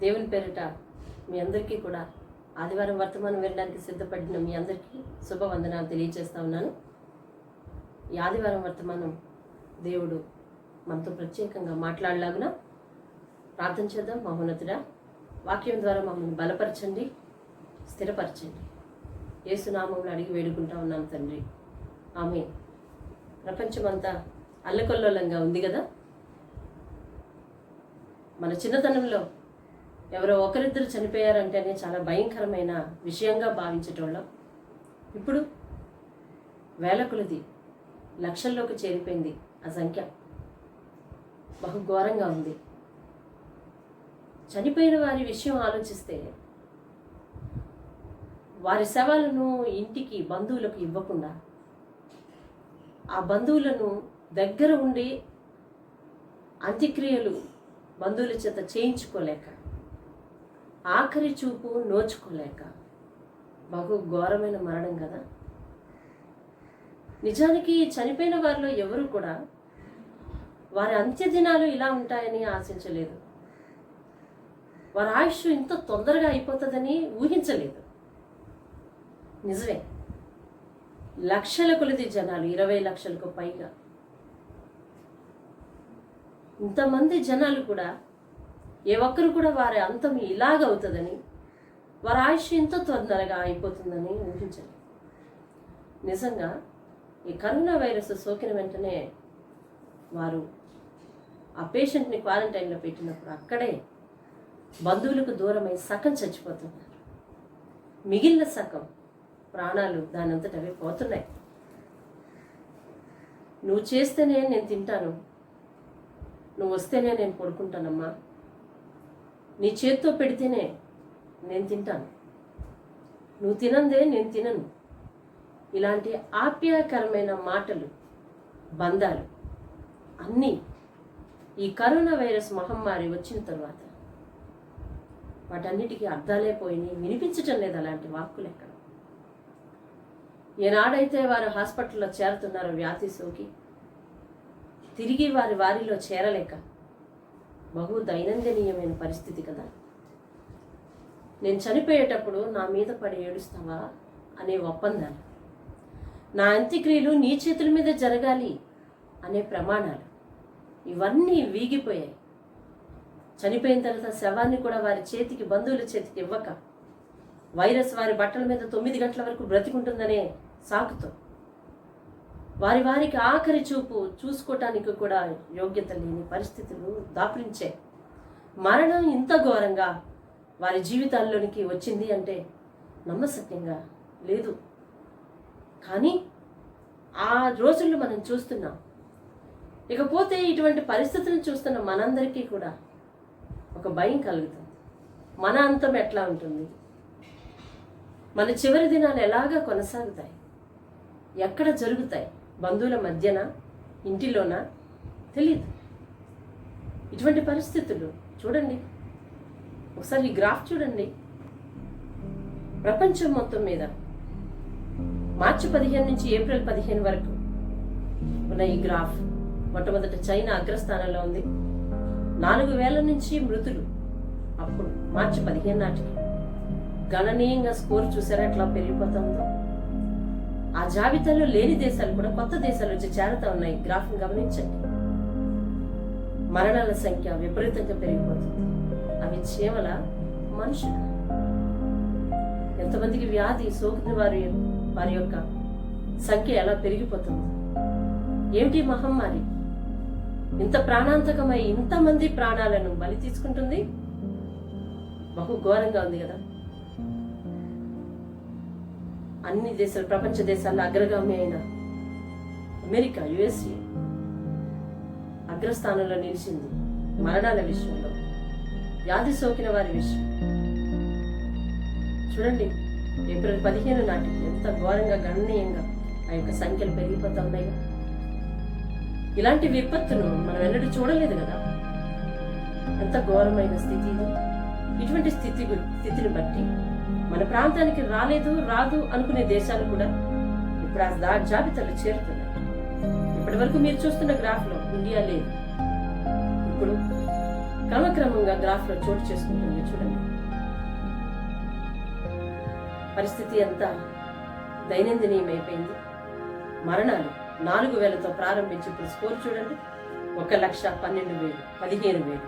దేవుని పేరిట మీ అందరికీ కూడా ఆదివారం వర్తమానం వినడానికి సిద్ధపడిన మీ అందరికీ శుభవందనాలు తెలియజేస్తా ఉన్నాను. ఈ ఆదివారం వర్తమానం దేవుడు మనతో ప్రత్యేకంగా మాట్లాడలాగున ప్రార్థన చేద్దాం. మహోన్నతుడా, వాక్యం ద్వారా మమ్మల్ని బలపరచండి, స్థిరపరచండి. యేసునామంలో అడిగి వేడుకుంటా ఉన్నాను తండ్రి, ఆమేన్. ప్రపంచమంతా అల్లకొల్లోలంగా ఉంది కదా. మన చిన్నతనంలో ఎవరో ఒకరిద్దరు చనిపోయారంటేనే చాలా భయంకరమైన విషయంగా భావించేటోళ్ళం. ఇప్పుడు వేల కొలది, లక్షల్లోకి చేరిపోయింది ఆ సంఖ్య. బహు ఘోరంగా ఉంది. చనిపోయిన వారి విషయం ఆలోచిస్తే వారి శవాలను ఇంటికి బంధువులకు ఇవ్వకుండా, ఆ బంధువులను దగ్గర ఉండి అంత్యక్రియలు బంధువుల చేత చేయించుకోలేక, ఆఖరి చూపు నోచుకోలేక, బహు ఘోరమైన మరణం కదా. నిజానికి చనిపోయిన వారిలో ఎవరు కూడా వారి అంత్యదినాలు ఇలా ఉంటాయని ఆశించలేదు. వారి ఆయుష్ ఇంత తొందరగా అయిపోతుందని ఊహించలేదు. నిజమే, లక్షల కొలది జనాలు, 20 లక్షలకు పైగా, ఇంతమంది జనాలు కూడా ఏ ఒక్కరు కూడా వారి అంతం ఇలాగవుతుందని, వారి ఆయుష్ ఇంత తొందరగా అయిపోతుందని ఊహించలేదు. నిజంగా ఈ కరోనా వైరస్ సోకిన వెంటనే వారు ఆ పేషెంట్ని క్వారంటైన్లో పెట్టినప్పుడు అక్కడే బంధువులకు దూరమై సగం చచ్చిపోతున్నారు. మిగిలిన సగం ప్రాణాలు దానంతట అవే పోతున్నాయి. నువ్వు చేస్తేనే నేను తింటాను, నువ్వు వస్తేనే నేను పడుకుంటానమ్మా, నీ చేత్తో పెడితేనే నేను తింటాను, నువ్వు తినందే నేను తినను. ఇలాంటి ఆప్యాయకరమైన మాటలు, బంధాలు అన్నీ ఈ కరోనా వైరస్ మహమ్మారి వచ్చిన తర్వాత వాటన్నిటికీ అర్థాలే పోయినాయి, వినిపించటం లేదు అలాంటి వాక్కులు ఎక్కడ. ఏనాడైతే వారు హాస్పిటల్లో చేరుతున్నారో వ్యాధి సోకి, తిరిగి వారిలో చేరలేక, బహు దైనందినీయమైన పరిస్థితి కదా. నేను చనిపోయేటప్పుడు నా మీద పడి ఏడుస్తావా అనే ఒప్పందాలు, నా అంత్యక్రియలు నీ చేతుల మీద జరగాలి అనే ప్రమాణాలు, ఇవన్నీ వీగిపోయాయి. చనిపోయిన తర్వాత శవాన్ని కూడా వారి చేతికి, బంధువుల చేతికి ఇవ్వక, వైరస్ వారి బట్టల మీద 9 గంటల వరకు బ్రతికుంటుందనే సాకుతో వారికి ఆఖరి చూపు చూసుకోవటానికి కూడా యోగ్యత లేని పరిస్థితులు దాపురించే మరణం ఇంత ఘోరంగా వారి జీవితాల్లోనికి వచ్చింది అంటే నమ్మశక్యంగా లేదు. కానీ ఆ రోజుల్లో మనం చూస్తున్నాం. ఇకపోతే ఇటువంటి పరిస్థితులను చూస్తున్న మనందరికీ కూడా ఒక భయం కలుగుతుంది. మన అంతం ఎట్లా ఉంటుంది, మన చివరి దినాలు ఎలాగా కొనసాగుతాయి, ఎక్కడ జరుగుతాయి, బంధువుల మధ్యన, ఇంటిలోనా, తెలియదు. ఇటువంటి పరిస్థితులు చూడండి. ఒకసారి ఈ గ్రాఫ్ చూడండి. ప్రపంచం మొత్తం మీద మార్చి 15 నుంచి ఏప్రిల్ 15 వరకు ఉన్న ఈ గ్రాఫ్, మొట్టమొదట చైనా అగ్రస్థానంలో ఉంది. 4,000 నుంచి మృతులు అప్పుడు మార్చి 15 నాటికి. గణనీయంగా స్కోర్ చూసారా ఎట్లా పెరిగిపోతుందో. ఆ జాబితాలో లేని దేశాలు కూడా కొత్త దేశాలు వచ్చి చేరుతా ఉన్నాయి. గ్రాఫ్ని గమనించండి. మరణాల సంఖ్య విపరీతంగా పెరిగిపోతుంది. అవి కేవల మనుషులు. ఎంతమందికి వ్యాధి సోకిన వారి యొక్క సంఖ్య ఎలా పెరిగిపోతుంది. ఏమిటి మహమ్మారి ఇంత ప్రాణాంతకమై ఇంతమంది ప్రాణాలను బలి తీసుకుంటుంది. బహు ఘోరంగా ఉంది కదా. అన్ని దేశాలు, ప్రపంచ దేశాల్లో అగ్రగామి అయిన అమెరికా, USA అగ్రస్థానంలో నిలిచింది మరణాల విషయంలో, వ్యాధి సోకిన వారి విషయం. చూడండి, ఏప్రిల్ 15 నాటికి ఎంత ఘోరంగా, గణనీయంగా ఆ యొక్క సంఖ్యలు పెరిగిపోతా ఉన్నాయి. ఇలాంటి విపత్తును మనం ఎన్నడూ చూడలేదు కదా. ఎంత ఘోరమైన స్థితి ఇది. ఇటువంటి స్థితిని బట్టి మన ప్రాంతానికి రాదు అనుకునే దేశాలు కూడా ఇప్పుడు ఆ జాబితాలో చేరుతున్నాయి. ఇప్పటి వరకు మీరు చూస్తున్న గ్రాఫ్లో ఇండియా లేదు. ఇప్పుడు క్రమక్రమంగా గ్రాఫ్లో చోటు చేసుకుంటుంది. చూడండి, పరిస్థితి అంతా దైనందినీయమైపోయింది. మరణాలు 4,000తో ప్రారంభించి ఇప్పుడు స్కోర్ చూడండి, 1,12,000, 15,000,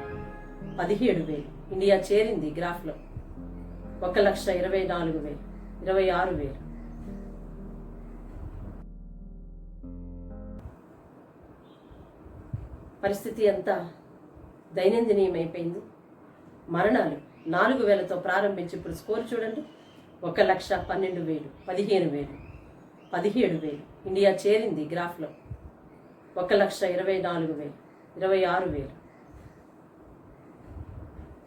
17,000. ఇండియా చేరింది గ్రాఫ్లో 1,24,000, 26,000. పరిస్థితి అంతా దైనందినీయమైపోయింది. మరణాలు 4,000తో ప్రారంభించి ఇప్పుడు స్కోర్ చూడండి, 1,12,000, 15,000, 17,000. ఇండియా చేరింది గ్రాఫ్లో 1,24,000, 26,000.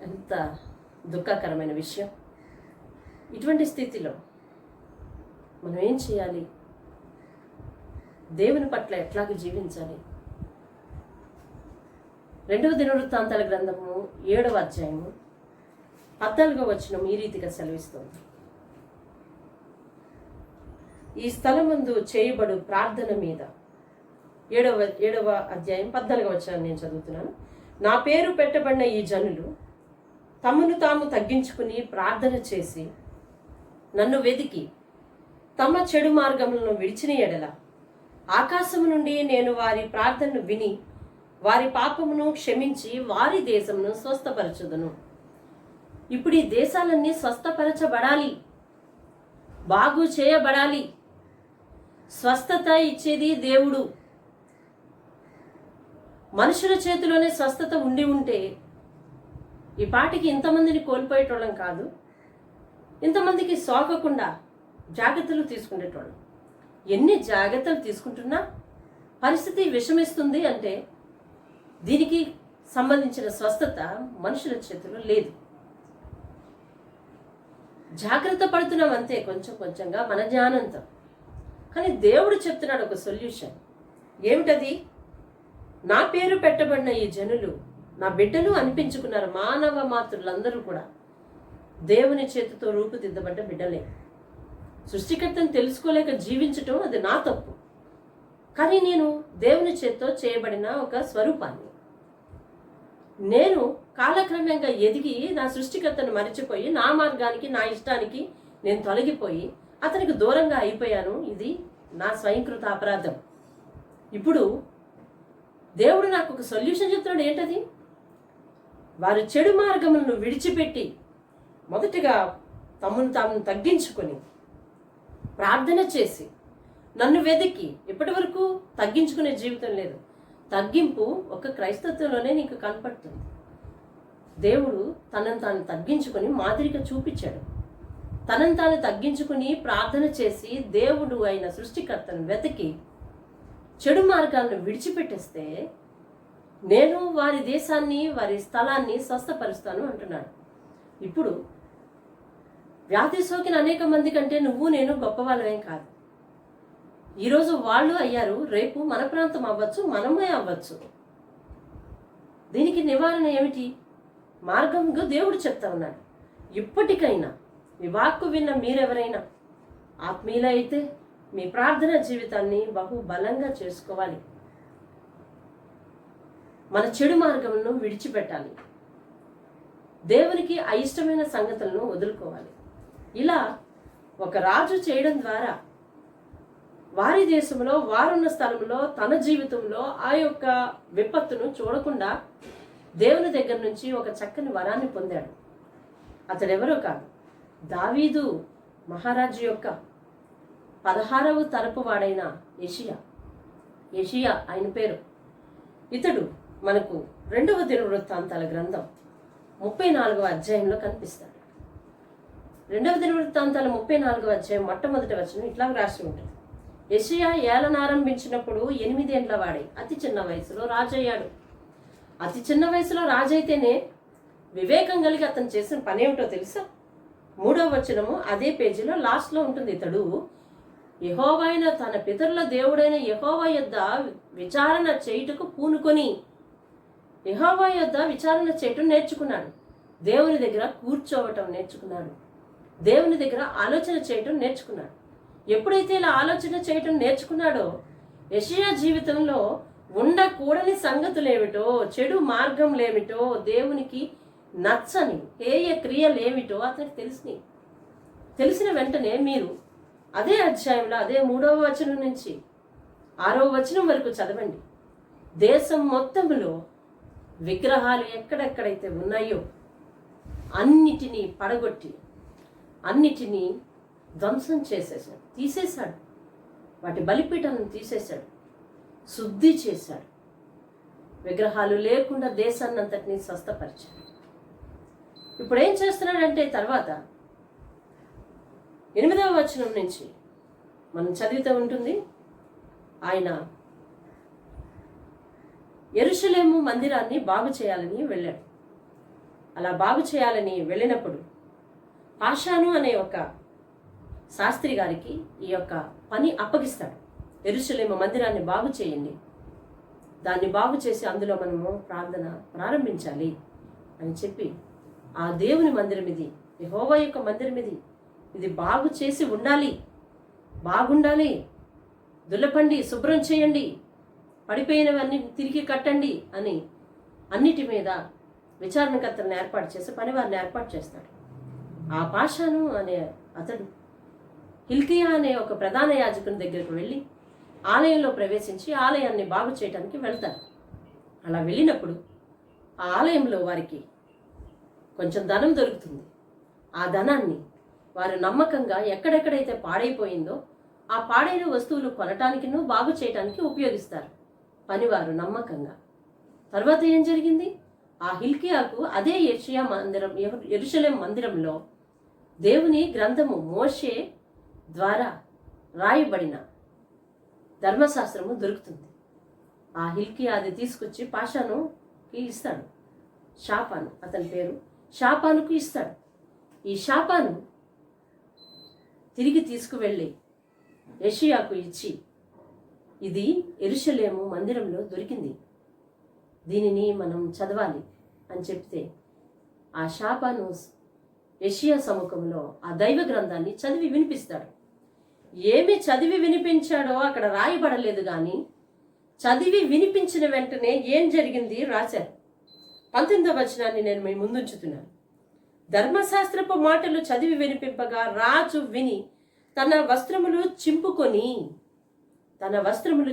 ఎంత దుఃఖకరమైన విషయం. ఇటువంటి స్థితిలో మనం ఏం చేయాలి? దేవుని పట్ల ఎట్లాగ జీవించాలి? 2వ దినవృత్తాంతాల గ్రంథము 7వ అధ్యాయము 14వ వచనం ఈ రీతిగా సెలవిస్తుంది. ఈ స్థలమందు చేయబడు ప్రార్థన మీద 7వ అధ్యాయం 14వ వచనం నేను చదువుతున్నాను. నా పేరు పెట్టబడిన ఈ జనులు తమను తాము తగ్గించుకుని ప్రార్థన చేసి నన్ను వెదికి తమ చెడు మార్గములను విడిచిన ఎడల ఆకాశము నుండి నేను వారి ప్రార్థనను విని వారి పాపమును క్షమించి వారి దేశమును స్వస్థపరచుదును. ఇప్పుడు ఈ దేశాలన్నీ స్వస్థపరచబడాలి, బాగు చేయబడాలి. స్వస్థత ఇచ్చేది దేవుడు. మనుషుల చేతిలోనే స్వస్థత ఉండి ఉంటే ఈ పాటికి ఇంతమందిని కోల్పోయేటోళ్ళం కాదు, ఇంతమందికి సోకకుండా జాగ్రత్తలు తీసుకునేటోళ్ళం. ఎన్ని జాగ్రత్తలు తీసుకుంటున్నా పరిస్థితి విషమిస్తుంది అంటే దీనికి సంబంధించిన స్వస్థత మనుషుల చేతిలో లేదు. జాగ్రత్త పడుతున్నాం అంతే, కొంచెం కొంచెంగా మన జ్ఞానంతో. కానీ దేవుడు చెప్తున్నాడు ఒక సొల్యూషన్. ఏమిటది? నా పేరు పెట్టబడిన ఈ జనులు నా బిడ్డలు అనిపించుకున్నారు. మానవ మాతృలందరూ కూడా దేవుని చేతితో రూపుదిద్దబడ్డ బిడ్డలే. సృష్టికర్తను తెలుసుకోలేక జీవించటం అది నా తప్పు. కానీ నేను దేవుని చేతితో చేయబడిన ఒక స్వరూపాన్ని. నేను కాలక్రమంగా ఎదిగి నా సృష్టికర్తను మరిచిపోయి నా మార్గానికి నా ఇష్టానికి నేను తొలగిపోయి అతనికి దూరంగా అయిపోయాను. ఇది నా స్వయంకృత అపరాధం. ఇప్పుడు దేవుడు నాకు ఒక సొల్యూషన్ చెప్తున్నాడు. ఏంటది? వారి చెడు మార్గములను విడిచిపెట్టి మొదటిగా తమను తాము తగ్గించుకొని ప్రార్థన చేసి నన్ను వెతికి. ఇప్పటి వరకు తగ్గించుకునే జీవితం లేదు. తగ్గింపు ఒక క్రైస్తత్వంలోనే నీకు కనపడుతుంది. దేవుడు తనను తాను తగ్గించుకొని మాదిరిగా చూపించాడు. తనను తాను తగ్గించుకుని ప్రార్థన చేసి దేవుడు అయిన సృష్టికర్తను వెతికి చెడు మార్గాలను విడిచిపెట్టేస్తే నేను వారి దేశాన్ని వారి స్థలాన్ని స్వస్థపరుస్తాను అంటున్నాడు. ఇప్పుడు వ్యాధి సోకిన అనేక మంది కంటే నువ్వు నేను గొప్పవాళ్ళమేం కాదు. ఈరోజు వాళ్ళు అయ్యారు, రేపు మన ప్రాంతం అవ్వచ్చు, మనమే అవ్వచ్చు. దీనికి నివారణ ఏమిటి? మార్గంగా దేవుడు చెప్తా ఉన్నాడు. ఇప్పటికైనా మీ వాక్కు విన్న మీరెవరైనా ఆత్మీయులైతే మీ ప్రార్థన జీవితాన్ని బహు బలంగా చేసుకోవాలి. మన చెడు మార్గములను విడిచిపెట్టాలి. దేవునికి అయిష్టమైన సంగతులను వదులుకోవాలి. ఇలా ఒక రాజు చేయడం ద్వారా వారి దేశంలో వారున్న స్థలంలో తన జీవితంలో ఆ యొక్క విపత్తును చూడకుండా దేవుని దగ్గర నుంచి ఒక చక్కని వరాన్ని పొందాడు. అతడెవరో కాదు, దావీదు మహారాజు యొక్క 16వ తరపు వాడైన యెషయా ఆయన పేరు. ఇతడు మనకు 2వ దినవృత్తాంతాల గ్రంథం 34వ అధ్యాయంలో కనిపిస్తాడు. 2వ దినవృత్తాంతాల 34వ అధ్యాయం మొట్టమొదటి వచనం ఇట్లా రాసి ఉంటుంది. యెషయా ఏలనారంభించినప్పుడు 8 ఏండ్ల వాడై అతి చిన్న వయసులో రాజయ్యాడు. అతి చిన్న వయసులో రాజైతేనే వివేకం కలిగి అతను చేసిన పని ఏమిటో తెలుసా? 3వ వచనము అదే పేజీలో లాస్ట్లో ఉంటుంది. ఇతడు యెహోవా అయిన తన పితరుల దేవుడైన యెహోవా యొద్ద విచారణ చేయుటకు పూనుకొని యెహోవా యొద్ద విచారణ చేయటం నేర్చుకున్నాడు. దేవుని దగ్గర కూర్చోవటం నేర్చుకున్నాడు. దేవుని దగ్గర ఆలోచన చేయటం నేర్చుకున్నాడు. ఎప్పుడైతే ఇలా ఆలోచన చేయటం నేర్చుకున్నాడో యెషయా జీవితంలో ఉండకూడని సంగతులేమిటో, చెడు మార్గంలేమిటో, దేవునికి నచ్చని హేయ క్రియలేమిటో అతనికి తెలిసిన వెంటనే మీరు అదే అధ్యాయంలో అదే 3వ వచనం నుంచి 6వ వచనం వరకు చదవండి. దేశం మొత్తంలో విగ్రహాలు ఎక్కడెక్కడైతే ఉన్నాయో అన్నిటినీ పడగొట్టి అన్నిటినీ ధ్వంసం తీసేశాడు. వాటి బలిపీఠాలను తీసేశాడు, శుద్ధి చేశాడు. విగ్రహాలు లేకుండా దేశాన్ని అంతటినీ స్వస్థపరిచాడు. ఇప్పుడు ఏం చేస్తున్నాడంటే తర్వాత 8వ వచనం నుంచి మనం చదివితే ఉంటుంది. ఆయన యెరూషలేము మందిరాన్ని బాగు చేయాలని వెళ్ళాడు. అలా బాగు చేయాలని వెళ్ళినప్పుడు పాషాను అనే ఒక శాస్త్రి గారికి ఈ యొక్క పని అప్పగిస్తాడు. యెరూషలేము మందిరాన్ని బాగు చేయండి, దాన్ని బాగు చేసి అందులో మనము ప్రార్థన ప్రారంభించాలి అని చెప్పి, ఆ దేవుని మందిరం ఇది, యెహోవా యొక్క మందిరం ఇది బాగు చేసి బాగుండాలి, దులపండి, శుభ్రం చేయండి, పడిపోయినవన్నీ తిరిగి కట్టండి అని అన్నిటి మీద విచారణకర్తలను ఏర్పాటు చేసి పనివారిని ఏర్పాటు చేస్తాడు. ఆ పాషాను అనే అతడు హిల్కియా అనే ఒక ప్రధాన యాజకుని దగ్గరకు వెళ్ళి ఆలయంలో ప్రవేశించి ఆలయాన్ని బాగు చేయడానికి వెళ్తారు. అలా వెళ్ళినప్పుడు ఆ ఆలయంలో వారికి కొంచెం ధనం దొరుకుతుంది. ఆ ధనాన్ని వారు నమ్మకంగా ఎక్కడెక్కడైతే పాడైపోయిందో ఆ పాడైన వస్తువులు కొనటానికిను బాగు చేయటానికి ఉపయోగిస్తారు పనివారు నమ్మకంగా. తర్వాత ఏం జరిగింది? ఆ హిల్కియాకు అదే యెరూషలేము మందిరంలో దేవుని గ్రంథము మోషే ద్వారా రాయబడిన ధర్మశాస్త్రము దొరుకుతుంది. ఆ హిల్కియా అది తీసుకొచ్చి పాషానుకి ఇస్తాడు. షాపాను అతని పేరు, షాపానుకు ఇస్తాడు. ఈ షాపాను తిరిగి తీసుకువెళ్ళి యెషయాకు ఇచ్చి, ఇది యెరూషలేము మందిరంలో దొరికింది, దీనిని మనం చదవాలి అని చెప్తే ఆ షాపాను యెషయా సముఖంలో ఆ దైవ గ్రంథాన్ని చదివి వినిపిస్తాడు. ఏమి చదివి వినిపించాడో అక్కడ రాయబడలేదు, కానీ చదివి వినిపించిన వెంటనే ఏం జరిగింది రాశారు. 19వ వచనాన్ని నేను మీ ముందుంచుతున్నాను. ధర్మశాస్త్రపు మాటలు చదివి వినిపింపగా రాజు విని తన వస్త్రములు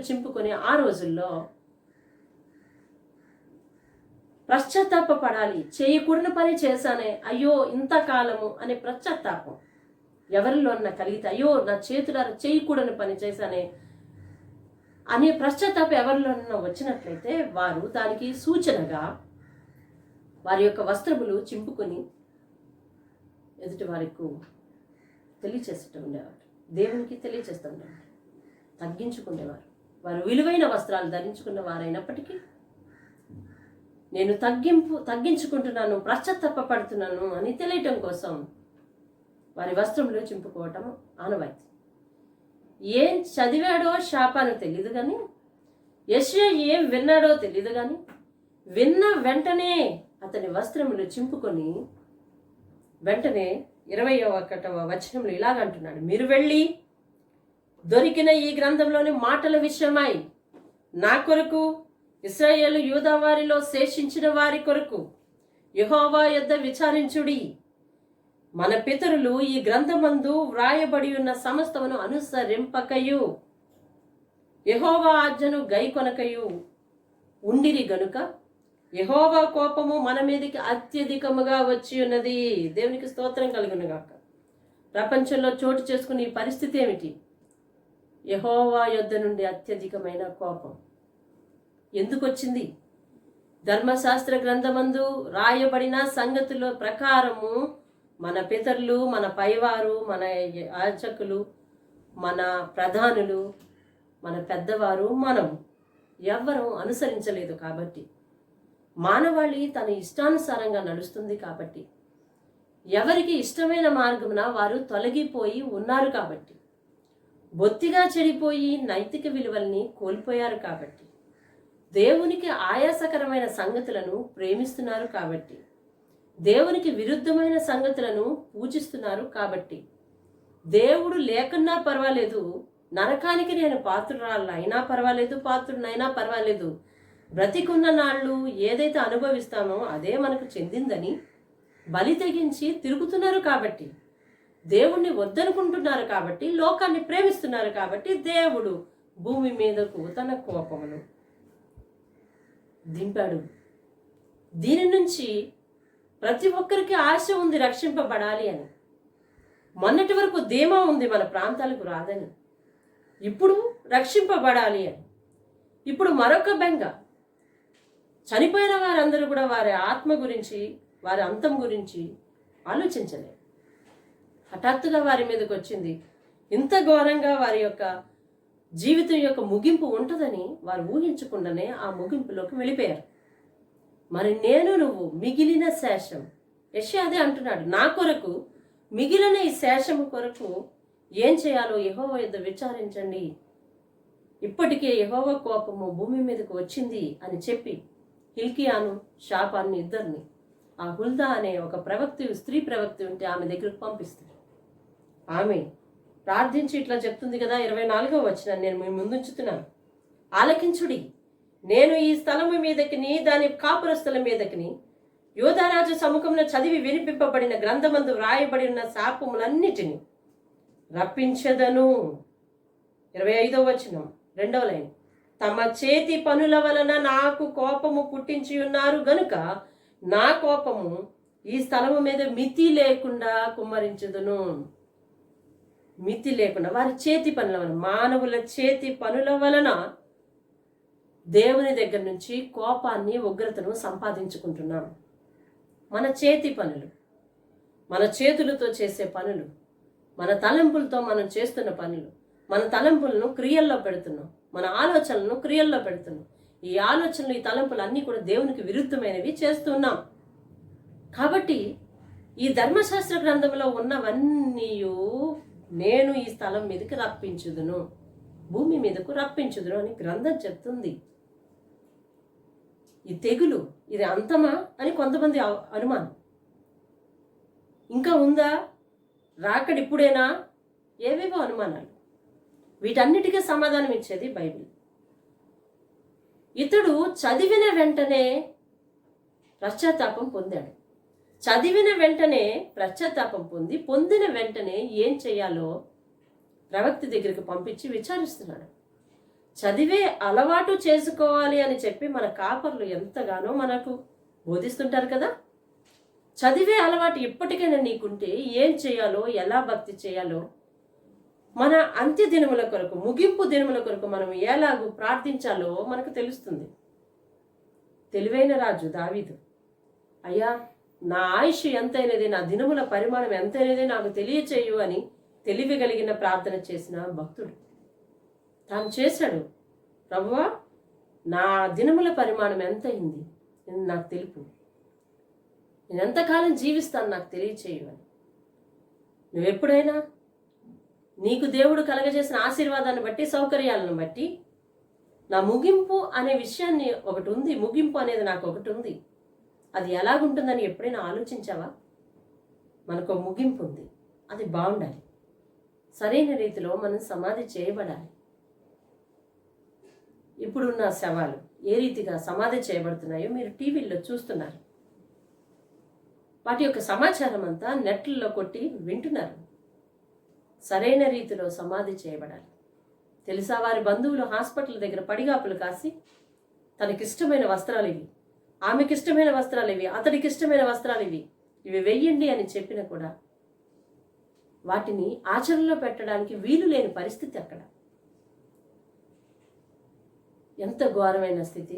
చింపుకొని ఆ రోజుల్లో పశ్చాత్తాపడాలి. చేయకూడని పని చేశానే, అయ్యో ఇంతకాలము అనే పశ్చాత్తాపం ఎవరిలో అన్న కలిగితే, అయ్యో నా చేతులారా చేయకూడని పని చేశానే అనే పశ్చాత్తాపం ఎవరిలోనన్నా వచ్చినట్లయితే వారు దానికి సూచనగా వారి యొక్క వస్త్రములు చింపుకొని ఎదుటి వారికి తెలియచేస్తూ ఉండేవారు, దేవునికి తెలియచేస్తూ ఉండేవారు, తగ్గించుకునేవారు. వారు విలువైన వస్త్రాలు ధరించుకున్న వారైనప్పటికీ నేను తగ్గించుకుంటున్నాను, పశ్చాత్తాపడుతున్నాను అని తెలియటం కోసం వారి వస్త్రంలో చింపుకోవటం ఆనవాయితీ. ఏం చదివాడో షాపాను తెలియదు కానీ, యెషయా ఏం విన్నాడో తెలియదు కానీ, విన్న వెంటనే అతని వస్త్రములు చింపుకొని వెంటనే 21వ వచనంలో ఇలాగంటున్నాడు, మీరు వెళ్ళి దొరికిన ఈ గ్రంథంలోని మాటల విషయమై నా కొరకు, ఇశ్రాయేలు యూదా వారిలో శేషించిన వారి కొరకు యెహోవా యొద్ద విచారించుడి. మన పితరులు ఈ గ్రంథమందు వ్రాయబడి ఉన్న సమస్తమును అనుసరింపకయు యెహోవా ఆజ్ఞను గైకొనకయు ఉండిరి గనుక యెహోవా కోపము మన మీదకి అత్యధికముగా వచ్చి ఉన్నది. దేవునికి స్తోత్రం కలుగునుగాక. ప్రపంచంలో చోటు చేసుకునే ఈ పరిస్థితి ఏమిటి? యెహోవా యొద్ద నుండి అత్యధికమైన కోపం ఎందుకు వచ్చింది? ధర్మశాస్త్ర గ్రంథమందు రాయబడిన సంగతుల ప్రకారము మన పితరులు, మన పైవారు, మన యాజకులు, మన ప్రధానులు, మన పెద్దవారు, మనం ఎవ్వరూ అనుసరించలేదు కాబట్టి, మానవాళి తన ఇష్టానుసారంగా నడుస్తుంది కాబట్టి, ఎవరికి ఇష్టమైన మార్గమున వారు తొలగిపోయి ఉన్నారు కాబట్టి, బొత్తిగా చెడిపోయి నైతిక విలువల్ని కోల్పోయారు కాబట్టి, దేవునికి ఆయాసకరమైన సంగతులను ప్రేమిస్తున్నారు కాబట్టి, దేవునికి విరుద్ధమైన సంగతులను పూజిస్తున్నారు కాబట్టి, దేవుడు లేకున్నా పర్వాలేదు నరకానికి నేను పాత్రురాలు అయినా పర్వాలేదు, పాత్రుడినైనా పర్వాలేదు, బ్రతికున్న నాళ్ళు ఏదైతే అనుభవిస్తామో అదే మనకు చెందిందని బలి తెగించి తిరుగుతున్నారు కాబట్టి, దేవుణ్ణి వద్దనుకుంటున్నారు కాబట్టి, లోకాన్ని ప్రేమిస్తున్నారు కాబట్టి దేవుడు భూమి మీదకు తన కోపమును దింపాడు. దీని నుంచి ప్రతి ఒక్కరికి ఆశ ఉంది రక్షింపబడాలి అని. మొన్నటి వరకు ధీమా ఉంది మన ప్రాంతాలకు రాదని, ఇప్పుడు రక్షింపబడాలి అని. ఇప్పుడు మరొక బెంగ, చనిపోయిన వారందరూ కూడా వారి ఆత్మ గురించి, వారి అంతం గురించి ఆలోచించలేదు. హఠాత్తుగా వారి మీదకి వచ్చింది. ఇంత ఘోరంగా వారి యొక్క జీవితం యొక్క ముగింపు ఉంటుందని వారు ఊహించకుండానే ఆ ముగింపులోకి వెళ్ళిపోయారు. మరి నేను నువ్వు మిగిలిన శేషం, యెషయా అదే అంటున్నాడు, నా కొరకు మిగిలిన ఈ శేషము కొరకు ఏం చేయాలో యెహోవా యొద్ద విచారించండి, ఇప్పటికే యెహోవా కోపము భూమి మీదకు వచ్చింది అని చెప్పి హిల్కియాను షాపాన్ని ఇద్దరిని ఆ హుల్దా అనే ఒక ప్రవక్తి, స్త్రీ ప్రవక్తి ఉంటే ఆమె దగ్గరకు పంపిస్తుంది. ఆమె ప్రార్థించి ఇట్లా చెప్తుంది కదా, 24వ వచనం నేను మీ ముందుంచుతున్నాను. ఆలకించుడి, నేను ఈ స్థలము మీదకిని దాని కాపురస్తుల మీదకిని యోధారాజు సముఖంలో చదివి వినిపింపబడిన గ్రంథమందు వ్రాయబడి ఉన్న శాపములన్నిటినీ రప్పించదను. 25వ వచనం 2వ లైన్, తమ చేతి పనుల వలన నాకు కోపము పుట్టించి ఉన్నారు గనుక నా కోపము ఈ స్థలము మీద మితి లేకుండా కుమ్మరించుదును. మితి లేకుండా, వారి చేతి పనుల వలన, మానవుల చేతి పనుల వలన దేవుని దగ్గర నుంచి కోపాన్ని, ఉగ్రతను సంపాదించుకుంటున్నాం. మన చేతి పనులు, మన చేతులతో చేసే పనులు, మన తలంపులతో మనం చేస్తున్న పనులు, మన తలంపులను క్రియల్లో పెడుతున్నాం, మన ఆలోచనలను క్రియల్లో పెడుతున్నాం. ఈ ఆలోచనలు, ఈ తలంపులు అన్నీ కూడా దేవునికి విరుద్ధమైనవి చేస్తున్నాం. కాబట్టి ఈ ధర్మశాస్త్ర గ్రంథంలో ఉన్నవన్నీ నేను ఈ స్థలం మీదకి రప్పించుదును, భూమి మీదకు రప్పించుదును అని గ్రంథం చెప్తుంది. ఈ తెగులు ఇది అంతమా అని కొంతమంది అనుమానం. ఇంకా ఉందా, రాకడిప్పుడేనా, ఏవేవో అనుమానాలు. వీటన్నిటికీ సమాధానం ఇచ్చేది బైబిల్. ఇతడు చదివిన వెంటనే పశ్చాత్తాపం పొందాడు. చదివిన వెంటనే పశ్చాత్తాపం పొందిన వెంటనే ఏం చేయాలో ప్రవక్తి దగ్గరికి పంపించి విచారిస్తున్నాడు. చదివే అలవాటు చేసుకోవాలి అని చెప్పి మన కాపర్లు ఎంతగానో మనకు బోధిస్తుంటారు కదా. చదివే అలవాటు ఎప్పటికైనా నీకుంటే ఏం చేయాలో, ఎలా భక్తి చేయాలో, మన అంత్య దినముల కొరకు, ముగింపు దినముల కొరకు మనం ఎలాగూ ప్రార్థించాలో మనకు తెలుస్తుంది. తెలివైన రాజు దావీదు, అయ్యా నా ఆయుష్ ఎంతైనది, నా దినముల పరిమాణం ఎంతైనది నాకు తెలియచేయు అని తెలివి కలిగిన ప్రార్థన చేసిన భక్తుడు. తాను చేశాడు, ప్రభువా నా దినముల పరిమాణం ఎంతైంది నాకు తెలుపు, నేను ఎంతకాలం జీవిస్తాను నాకు తెలియచేయు అని. నువ్వెప్పుడైనా నీకు దేవుడు కలగజేసిన ఆశీర్వాదాన్ని బట్టి, సౌకర్యాలను బట్టి, నా ముగింపు అనే విషయాన్ని ఒకటి ఉంది, ముగింపు అనేది నాకు ఒకటి ఉంది, అది ఎలాగుంటుందని ఎప్పుడైనా ఆలోచించావా? మనకు ముగింపు ఉంది, అది బాగుండాలి, సరైన రీతిలో మనం సమాధి చేయబడాలి. ఇప్పుడున్న శవాలు ఏ రీతిగా సమాధి చేయబడుతున్నాయో మీరు టీవీల్లో చూస్తున్నారు. వాటి యొక్క సమాచారం అంతా నెట్లలో కొట్టి వింటున్నారు. సరైన రీతిలో సమాధి చేయబడాలి. తెలుసా, వారి బంధువులు హాస్పిటల్ దగ్గర పడిగాపులు కాసి తనకిష్టమైన వస్త్రాలు ఇవి, ఆమెకిష్టమైన వస్త్రాలు ఇవి, అతడికిష్టమైన వస్త్రాలు ఇవి, ఇవి వెయ్యండి అని చెప్పినా కూడా వాటిని ఆచరణలో పెట్టడానికి వీలు లేని పరిస్థితి అక్కడ. ఎంత ఘోరమైన స్థితి.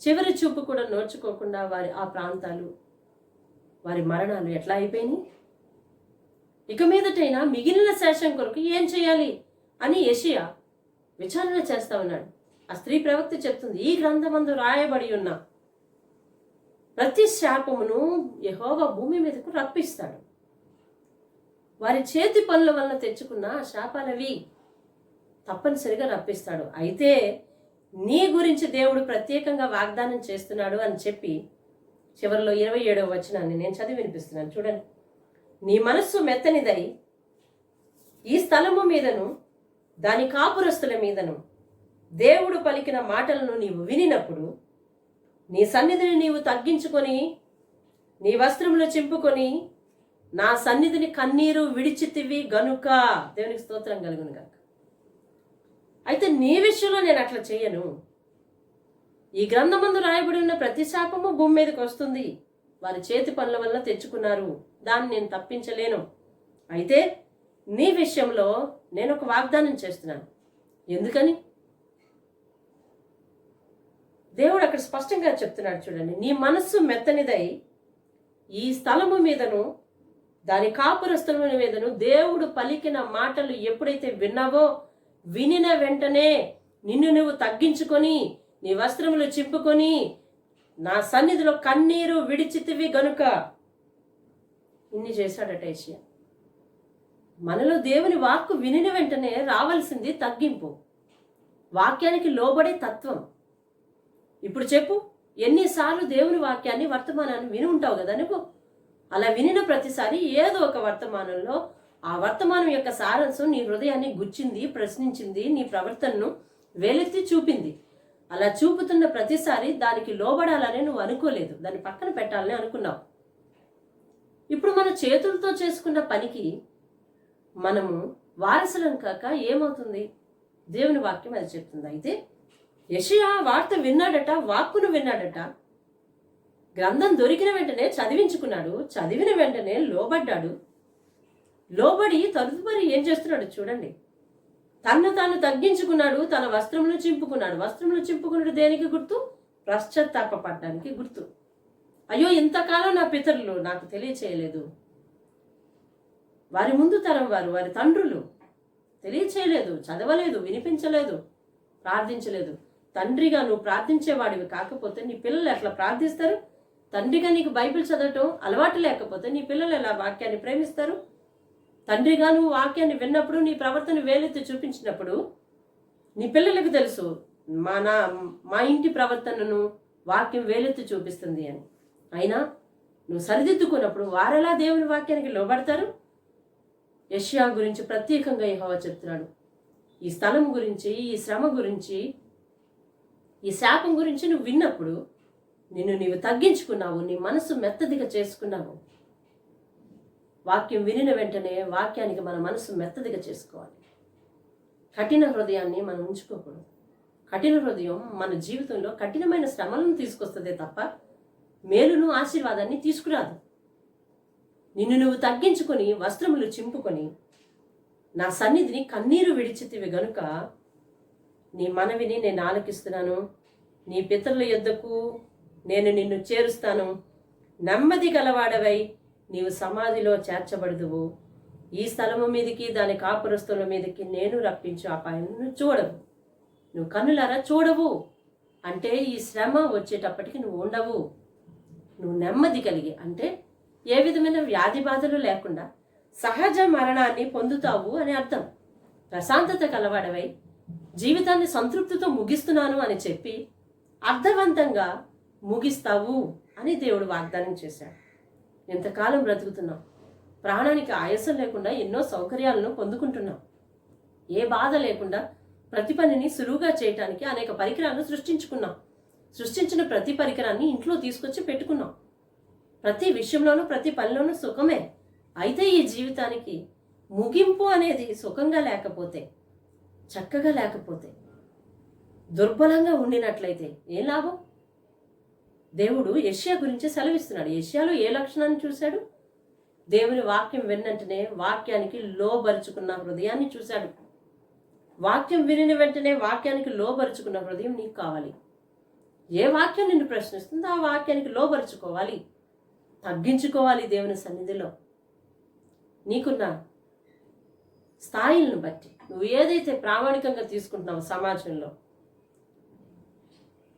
చివరి చూపు కూడా నోచుకోకుండా వారి ఆ ప్రాంతాలు, వారి మరణాలు ఎట్లా అయిపోయినాయి. ఇక మీదటైనా మిగిలిన శేషం కొరకు ఏం చేయాలి అని యెషయా విచారణ చేస్తా ఉన్నాడు. ఆ స్త్రీ ప్రవక్త చెప్తుంది, ఈ గ్రంథమందు రాయబడి ఉన్న ప్రతి శాపమును యెహోవా భూమి మీదకు రప్పిస్తాడు. వారి చేతి పనుల వలన తెచ్చుకున్న శాపాలవి తప్పనిసరిగా రప్పిస్తాడు. అయితే నీ గురించి దేవుడు ప్రత్యేకంగా వాగ్దానం చేస్తున్నాడు అని చెప్పి చివరిలో 27వ వచనాన్ని నేను చదివి వినిపిస్తున్నాను, చూడండి. నీ మనస్సు మెత్తనిదై ఈ స్థలము మీదను దాని కాపురస్తుల మీదను దేవుడు పలికిన మాటలను నీవు వినినప్పుడు నీ సన్నిధిని నీవు తగ్గించుకొని నీ వస్త్రములు చింపుకొని నా సన్నిధిని కన్నీరు విడిచితివి గనుక. దేవునికి స్తోత్రం కలుగును గాక. అయితే నీ విషయంలో నేను అట్లా చేయను. ఈ గ్రంథమందు రాయబడి ఉన్న ప్రతి శాపము భూమి మీదకి వస్తుంది. వారి చేతి పనుల వల్ల తెచ్చుకున్నారు, దాన్ని నేను తప్పించలేను. అయితే నీ విషయంలో నేను ఒక వాగ్దానం చేస్తున్నాను. ఎందుకని? దేవుడు అక్కడ స్పష్టంగా చెప్తున్నాడు చూడండి. నీ మనస్సు మెత్తనిదై ఈ స్థలము మీదను దాని కాపురస్తుల మీదను దేవుడు పలికిన మాటలు ఎప్పుడైతే విన్నావో, వినిన వెంటనే నిన్ను నువ్వు తగ్గించుకొని నీ వస్త్రములు చింపుకొని నా సన్నిధిలో కన్నీరు విడిచితివి గనుక. ఇన్ని చేశాడట యెషయా. మనలో దేవుని వాక్కు వినిన వెంటనే రావాల్సింది తగ్గింపు, వాక్యానికి లోబడే తత్వం. ఇప్పుడు చెప్పు, ఎన్నిసార్లు దేవుని వాక్యాన్ని వర్తమానాన్ని విని ఉంటావు కదా నువ్వు. అలా వినిన ప్రతిసారి ఏదో ఒక వర్తమానంలో ఆ వర్తమానం యొక్క సారాంశం నీ హృదయాన్ని గుచ్చింది, ప్రశ్నించింది, నీ ప్రవర్తనను వేలెత్తి చూపింది. అలా చూపుతున్న ప్రతిసారి దానికి లోబడాలని నువ్వు అనుకోలేదు, దాన్ని పక్కన పెట్టాలని అనుకున్నావు. ఇప్పుడు మన చేతులతో చేసుకున్న పనికి మనము వారసులం కాక ఏమవుతుంది? దేవుని వాక్యం అది చెప్తుంది. అయితే యెషయా వార్త విన్నాడట, వాక్కును విన్నాడట. గ్రంథం దొరికిన వెంటనే చదివించుకున్నాడు, చదివిన వెంటనే లోబడ్డాడు. లోబడి తదుపరి ఏం చేస్తున్నాడు చూడండి. తన్ను తాను తగ్గించుకున్నాడు, తన వస్త్రములు చింపుకున్నాడు. వస్త్రములు చింపుకున్నాడు దేనికి గుర్తు? పశ్చాత్తాపపడడానికి గుర్తు. అయ్యో, ఇంతకాలం నా పితరులు నాకు తెలియచేయలేదు, వారి ముందు తరం వారు, వారి తండ్రులు తెలియచేయలేదు, చదవలేదు, వినిపించలేదు, ప్రార్థించలేదు. తండ్రిగా నువ్వు ప్రార్థించేవాడివి కాకపోతే నీ పిల్లలు ఎట్లా ప్రార్థిస్తారు? తండ్రిగా నీకు బైబిల్ చదవటం అలవాటు లేకపోతే నీ పిల్లలు ఎలా వాక్యాన్ని ప్రేమిస్తారు? తండ్రిగా నువ్వు వాక్యాన్ని విన్నప్పుడు, నీ ప్రవర్తన వేలెత్తి చూపించినప్పుడు నీ పిల్లలకు తెలుసు మా ఇంటి ప్రవర్తనను వాక్యం వేలెత్తి చూపిస్తుంది అని. అయినా నువ్వు సరిదిద్దుకున్నప్పుడు వారెలా దేవుని వాక్యానికి లోబడతారు? యెషయా గురించి ప్రత్యేకంగా యెహోవా చెప్తున్నాడు. ఈ స్థలం గురించి, ఈ శ్రమ గురించి, ఈ శాపం గురించి నువ్వు విన్నప్పుడు నిన్ను నీవు తగ్గించుకున్నావు, నీ మనసు మెత్తదిగా చేసుకున్నావు. వాక్యం వినిన వెంటనే వాక్యానికి మన మనసు మెత్తదిగా చేసుకోవాలి. కఠిన హృదయాన్ని మనం ఉంచుకోకూడదు. కఠిన హృదయం మన జీవితంలో కఠినమైన శ్రమలను తీసుకొస్తుందే తప్ప మేలును, ఆశీర్వాదాన్ని తీసుకురాదు. నిన్ను నువ్వు తగ్గించుకొని వస్త్రములు చింపుకొని నా సన్నిధిని కన్నీరు విడిచితివి గనుక నీ మనవిని నేను ఆలకిస్తున్నాను. నీ పితరుల యొద్దకు నేను నిన్ను చేరుస్తాను. నెమ్మది గలవాడవై నీవు సమాధిలో చేర్చబడదువు. ఈ స్థలము మీదకి, దాని కాపురస్తుల మీదకి నేను రప్పించు అపాయం నువ్వు చూడవు. నువ్వు కన్నులారా చూడవు అంటే ఈ శ్రమ వచ్చేటప్పటికి నువ్వు ఉండవు. నువ్వు నెమ్మది కలిగి అంటే ఏ విధమైన వ్యాధి బాధలు లేకుండా సహజ మరణాన్ని పొందుతావు అని అర్థం. ప్రశాంతత కలవాడవై జీవితాన్ని సంతృప్తితో ముగిస్తున్నాను అని చెప్పి అర్థవంతంగా ముగిస్తావు అని దేవుడు వాగ్దానం చేశాడు. ఎంతకాలం బ్రతుకుతున్నాం, ప్రాణానికి ఆయాసం లేకుండా ఎన్నో సౌకర్యాలను పొందుకుంటున్నాం. ఏ బాధ లేకుండా ప్రతి పనిని సులువుగా చేయటానికి అనేక పరికరాలను సృష్టించుకున్నాం. సృష్టించిన ప్రతి పరికరాన్ని ఇంట్లో తీసుకొచ్చి పెట్టుకున్నాం. ప్రతి విషయంలోనూ, ప్రతి పనిలోనూ సుఖమే. అయితే ఈ జీవితానికి ముగింపు అనేది సుఖంగా లేకపోతే, చక్కగా లేకపోతే, దుర్బలంగా ఉండినట్లయితే ఏం లాభం? దేవుడు యెషయా గురించి సెలవిస్తున్నాడు. యెషయాలో ఏ లక్షణాన్ని చూశాడు? దేవుని వాక్యం విన్నంటనే వాక్యానికి లోబరుచుకున్న హృదయాన్ని చూశాడు. వాక్యం వినిన వెంటనే వాక్యానికి లోబరుచుకున్న హృదయం నీకు కావాలి. ఏ వాక్యం నిన్ను ప్రశ్నిస్తుందో ఆ వాక్యానికి లోబరుచుకోవాలి, తగ్గించుకోవాలి. దేవుని సన్నిధిలో నీకున్న స్థాయిలను బట్టి నువ్వు ఏదైతే ప్రామాణికంగా తీసుకుంటున్నావో, సమాజంలో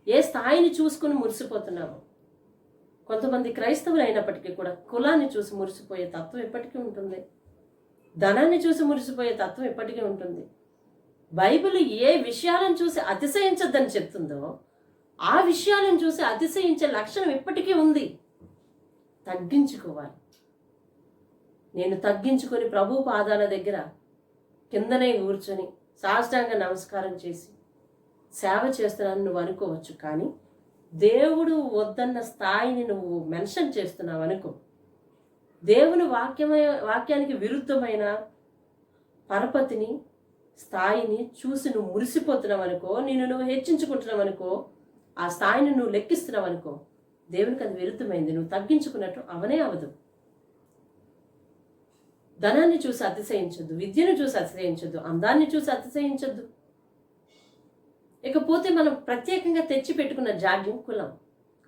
ఏ స్థాయిని చూసుకుని మురిసిపోతున్నావో. కొంతమంది క్రైస్తవులు అయినప్పటికీ కూడా కులాన్ని చూసి మురిసిపోయే తత్వం ఎప్పటికీ ఉంటుంది. ధనాన్ని చూసి మురిసిపోయే తత్వం ఎప్పటికీ ఉంటుంది. బైబిల్ ఏ విషయాలను చూసి అతిశయించద్దని చెప్తుందో ఆ విషయాలను చూసి అతిశయించే లక్షణం ఎప్పటికీ ఉంది. తగ్గించుకోవాలి. నేను తగ్గించుకొని ప్రభు పాదాల దగ్గర కిందనే కూర్చొని సాష్టాంగ నమస్కారం చేసి సేవ చేస్తున్నాను నువ్వు అనుకోవచ్చు. కానీ దేవుడు వద్దన్న స్థాయిని నువ్వు మెన్షన్ చేస్తున్నావు అనుకో. దేవుని వాక్యానికి విరుద్ధమైన పరపతిని, స్థాయిని చూసి నువ్వు మురిసిపోతున్నావు అనుకో, నువ్వు హెచ్చించుకుంటున్నావు అనుకో, ఆ స్థాయిని నువ్వు లెక్కిస్తున్నావు అనుకో, దేవునికి అది విరుద్ధమైంది. నువ్వు తగ్గించుకున్నట్టు అవనే అవదు. ధనాన్ని చూసి అతిశయించొద్దు, విద్యను చూసి అతిశయించొద్దు, అందాన్ని చూసి అతిశయించొద్దు. ఇకపోతే మనం ప్రత్యేకంగా తెచ్చి పెట్టుకున్న జాడ్యం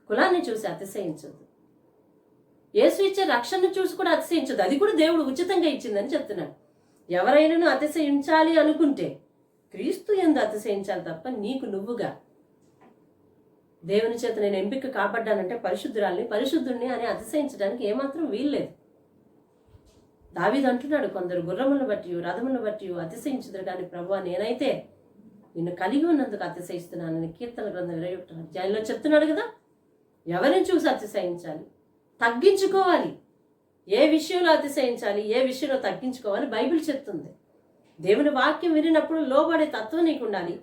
కులాన్ని చూసి అతిశయించొద్దు. యేసు ఇచ్చే రక్షణను చూసి కూడా అతిశయించదు. అది కూడా దేవుడు ఉచితంగా ఇచ్చిందని చెప్తున్నాడు. ఎవరైనా అతిశయించాలి అనుకుంటే క్రీస్తు యందు అతిశయించాలి తప్ప నీకు నువ్వుగా దేవుని చేత నేను ఎంపిక కాపాడ్డానంటే పరిశుద్ధుడిని అని అతిశయించడానికి ఏమాత్రం వీల్లేదు. దావీదు అంటున్నాడు, కొందరు గుర్రములను బట్టి రథములను బట్టి అతిశయించుదురు కానీ ప్రభువా నేనైతే నిన్ను కలిగి ఉన్నందుకు అతిశయిస్తున్నానని కీర్తన గ్రంథం 21 అధ్యాయంలో చెప్తున్నాడు కదా. ఎవరిని చూసి అతిశయించాలి? తగ్గించుకోవాలి. ఏ విషయంలో అతిశయించాలి, ఏ విషయంలో తగ్గించుకోవాలి బైబిల్ చెప్తుంది. దేవుని వాక్యం వినినప్పుడు లోబడే తత్వం నీకు ఉండాలి.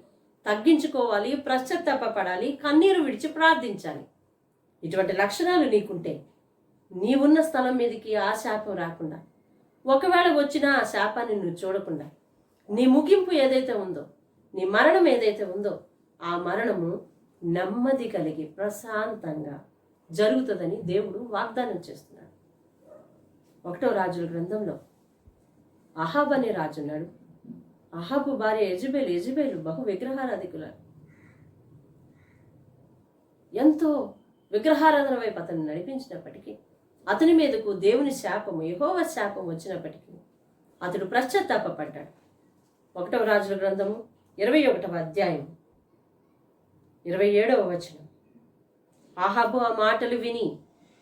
తగ్గించుకోవాలి, పశ్చాత్తాపపడాలి, కన్నీరు విడిచి ప్రార్థించాలి. ఇటువంటి లక్షణాలు నీకుంటే నీవున్న స్థలం మీదకి ఆ శాపం రాకుండా, ఒకవేళ వచ్చినా ఆ శాపాన్ని నువ్వు చూడకుండా, నీ ముగింపు ఏదైతే ఉందో, నీ మరణం ఏదైతే ఉందో, ఆ మరణము నెమ్మది కలిగి ప్రశాంతంగా జరుగుతుందని దేవుడు వాగ్దానం చేస్తున్నాడు. 1వ రాజుల గ్రంథంలో అహాబ్ అనే రాజు ఉన్నాడు. అహాబు భార్య యెజబెలు బహు విగ్రహారాధికుల, ఎంతో విగ్రహారాధన వైపు అతను నడిపించినప్పటికీ, అతని మీదకు దేవుని శాపము, యెహోవా శాపం వచ్చినప్పటికీ అతడు పశ్చాత్తాపపడ్డాడు. 1వ రాజుల గ్రంథము 21వ అధ్యాయం 27వ వచనం. అహాబు ఆ మాటలు విని,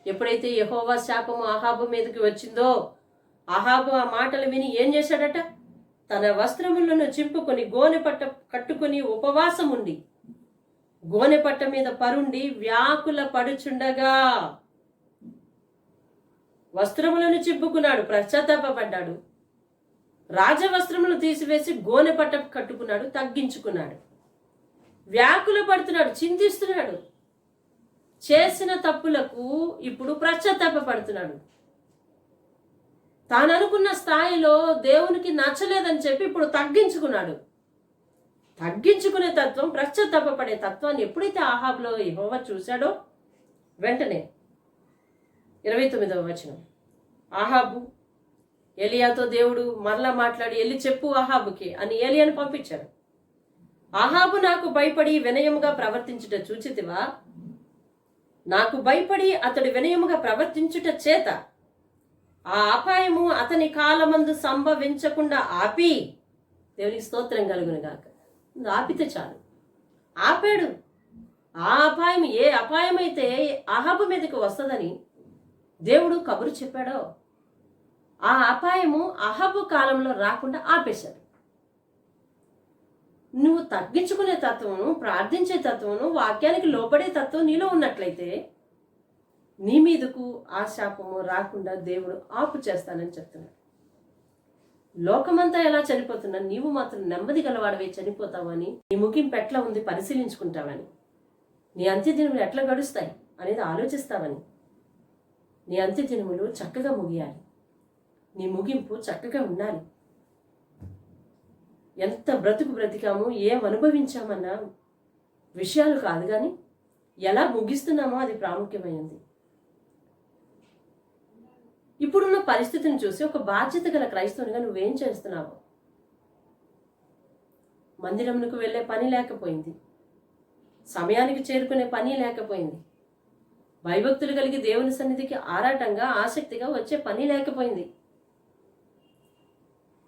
ఎప్పుడైతే యెహోవా శాపము అహాబు మీదకి వచ్చిందో, అహాబు ఆ మాటలు విని ఏం చేశాడట? తన వస్త్రములను చింపుకొని గోనెపట్ట కట్టుకొని ఉపవాసం ఉండి, గోనెపట్ట మీద పరుండి వ్యాకుల పడుచుండగా వస్త్రములను చింపుకున్నాడు, పశ్చాత్తాపడ్డాడు. రాజవస్త్రములు తీసివేసి గోనెపట్ట కట్టుకున్నాడు, తగ్గించుకున్నాడు. వ్యాకుల పడుతున్నాడు, చింతిస్తున్నాడు. చేసిన తప్పులకు ఇప్పుడు పశ్చాత్తాపడుతున్నాడు. తాను అనుకున్న స్థాయిలో దేవునికి నచ్చలేదని చెప్పి ఇప్పుడు తగ్గించుకున్నాడు. తగ్గించుకునే తత్వం, పశ్చాత్తాపడే తత్వాన్ని ఎప్పుడైతే అహాబులో యెహోవా చూశాడో, వెంటనే 29వ వచనం, అహాబు ఏలియాతో దేవుడు మరలా మాట్లాడి, వెళ్ళి చెప్పు అహాబుకి అని ఏలియాను పంపించాడు. అహాబు నాకు భయపడి వినయముగా ప్రవర్తించుట చూచితివా? నాకు భయపడి అతడు వినయముగా ప్రవర్తించుట చేత ఆ అపాయము అతని కాలమందు సంభవించకుండా ఆపి, దేవునికి స్తోత్రం కలుగును గాక, ఆపితే చాలు. ఆపాడు. ఆ అపాయం, ఏ అపాయమైతే అహాబు మీదకి వస్తుందని దేవుడు కబురు చెప్పాడో, ఆ అపాయము అహాబు కాలంలో రాకుండా ఆపేశాడు. నువ్వు తగ్గించుకునే తత్వము, ప్రార్థించే తత్వము, వాక్యానికి లోపడే తత్వం నీలో ఉన్నట్లయితే నీ మీదకు ఆ శాపము రాకుండా దేవుడు ఆపు చేస్తానని చెప్తున్నాడు. లోకమంతా ఎలా చనిపోతున్నా నీవు మాత్రం నెమ్మది గలవాడవే చనిపోతావని, నీ ముగింపు ఎట్లా ఉంది పరిశీలించుకుంటావని, నీ అంత్యదినములు ఎట్లా గడుస్తాయి అనేది ఆలోచిస్తావని, నీ అంత్యదినములు చక్కగా ముగియాలి, నీ ముగింపు చక్కగా ఉండాలి. ఎంత బ్రతికాము, ఏం అనుభవించామన్న విషయాలు కాదు, కానీ ఎలా ముగిస్తున్నామో అది ప్రాముఖ్యమైనది. ఇప్పుడున్న పరిస్థితిని చూసి ఒక బాధ్యత గల క్రైస్తవునిగా నువ్వేం చేస్తున్నావు? మందిరమునకు వెళ్ళే పని లేకపోయింది, సమయానికి చేరుకునే పని లేకపోయింది, భయభక్తులు కలిగి దేవుని సన్నిధికి ఆరాటంగా ఆసక్తిగా వచ్చే పని లేకపోయింది,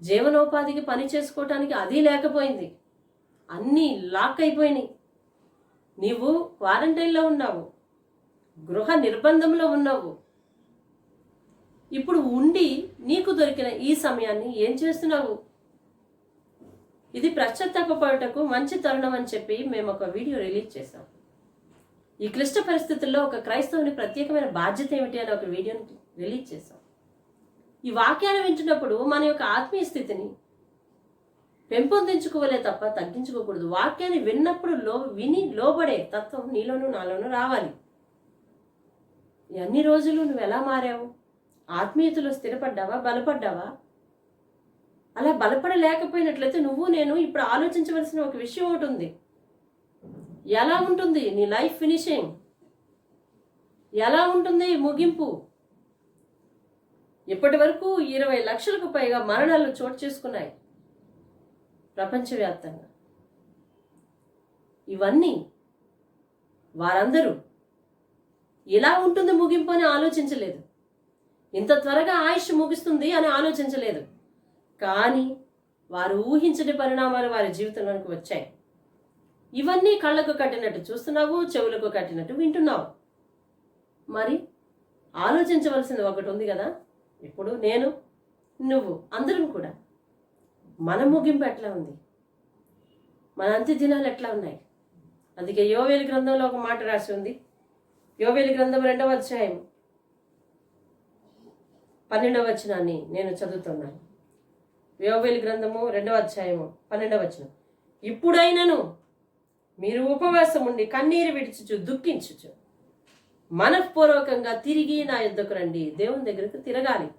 జీవనోపాధికి పని చేసుకోవటానికి అది లేకపోయింది. అన్నీ లాక్ అయిపోయినాయి. నీవు క్వారంటైన్లో ఉన్నావు, గృహ నిర్బంధంలో ఉన్నావు. ఇప్పుడు ఉండి నీకు దొరికిన ఈ సమయాన్ని ఏం చేస్తున్నావు? ఇది పశ్చాత్తాపపడుటకు మంచి తరుణం అని చెప్పి మేము ఒక వీడియో రిలీజ్ చేసాం. ఈ క్లిష్ట పరిస్థితుల్లో ఒక క్రైస్తవుని ప్రత్యేకమైన బాధ్యత ఏమిటి అని ఒక వీడియోని రిలీజ్ చేసాం. ఈ వాక్యాన్ని వింటున్నప్పుడు మన యొక్క ఆత్మీయ స్థితిని పెంపొందించుకోవలే తప్ప తగ్గించుకోకూడదు. వాక్యాన్ని విన్నప్పుడు విని లోబడే తత్వం నీలోనూ నాలోనూ రావాలి. అన్ని రోజులు నువ్వు ఎలా మారావు? ఆత్మీయతలో స్థిరపడ్డావా? బలపడ్డావా? అలా బలపడలేకపోయినట్లయితే నువ్వు నేను ఇప్పుడు ఆలోచించవలసిన ఒక విషయం ఒకటి ఉంది. ఎలా ఉంటుంది నీ లైఫ్ ఫినిషింగ్? ఎలా ఉంటుంది ముగింపు? ఇప్పటి వరకు 20 లక్షలకు పైగా మరణాలు చోటు చేసుకున్నాయి ప్రపంచవ్యాప్తంగా. ఇవన్నీ వారందరూ ఇలా ఉంటుంది ముగింపు అని ఆలోచించలేదు. ఇంత త్వరగా ఆయుష్ ముగుస్తుంది అని ఆలోచించలేదు. కానీ వారు ఊహించని పరిణామాలు వారి జీవితంలోకి వచ్చాయి. ఇవన్నీ కళ్ళకు కట్టినట్టు చూస్తున్నావు, చెవులకు కట్టినట్టు వింటున్నావు. మరి ఆలోచించవలసింది ఒకటి ఉంది కదా. ఇప్పుడు నేను, నువ్వు అందరం కూడా మన ముగింపు ఎట్లా ఉంది? మన అంత్య దినాలు ఎట్లా ఉన్నాయి? అందుకే యోవేలు గ్రంథంలో ఒక మాట రాసి ఉంది. యోవేలు గ్రంథం 2వ అధ్యాయం 12వ వచనాన్ని నేను చదువుతున్నాను. యోవేలు గ్రంథము 2వ అధ్యాయము 12వ వచనం. ఇప్పుడైనను మీరు ఉపవాసం ఉండి కన్నీరు విడిచుచు దుఃఖించుచు మనఃపూర్వకంగా తిరిగి నా యుద్ధకు రండి. దేవుని దగ్గరికి తిరగాలి.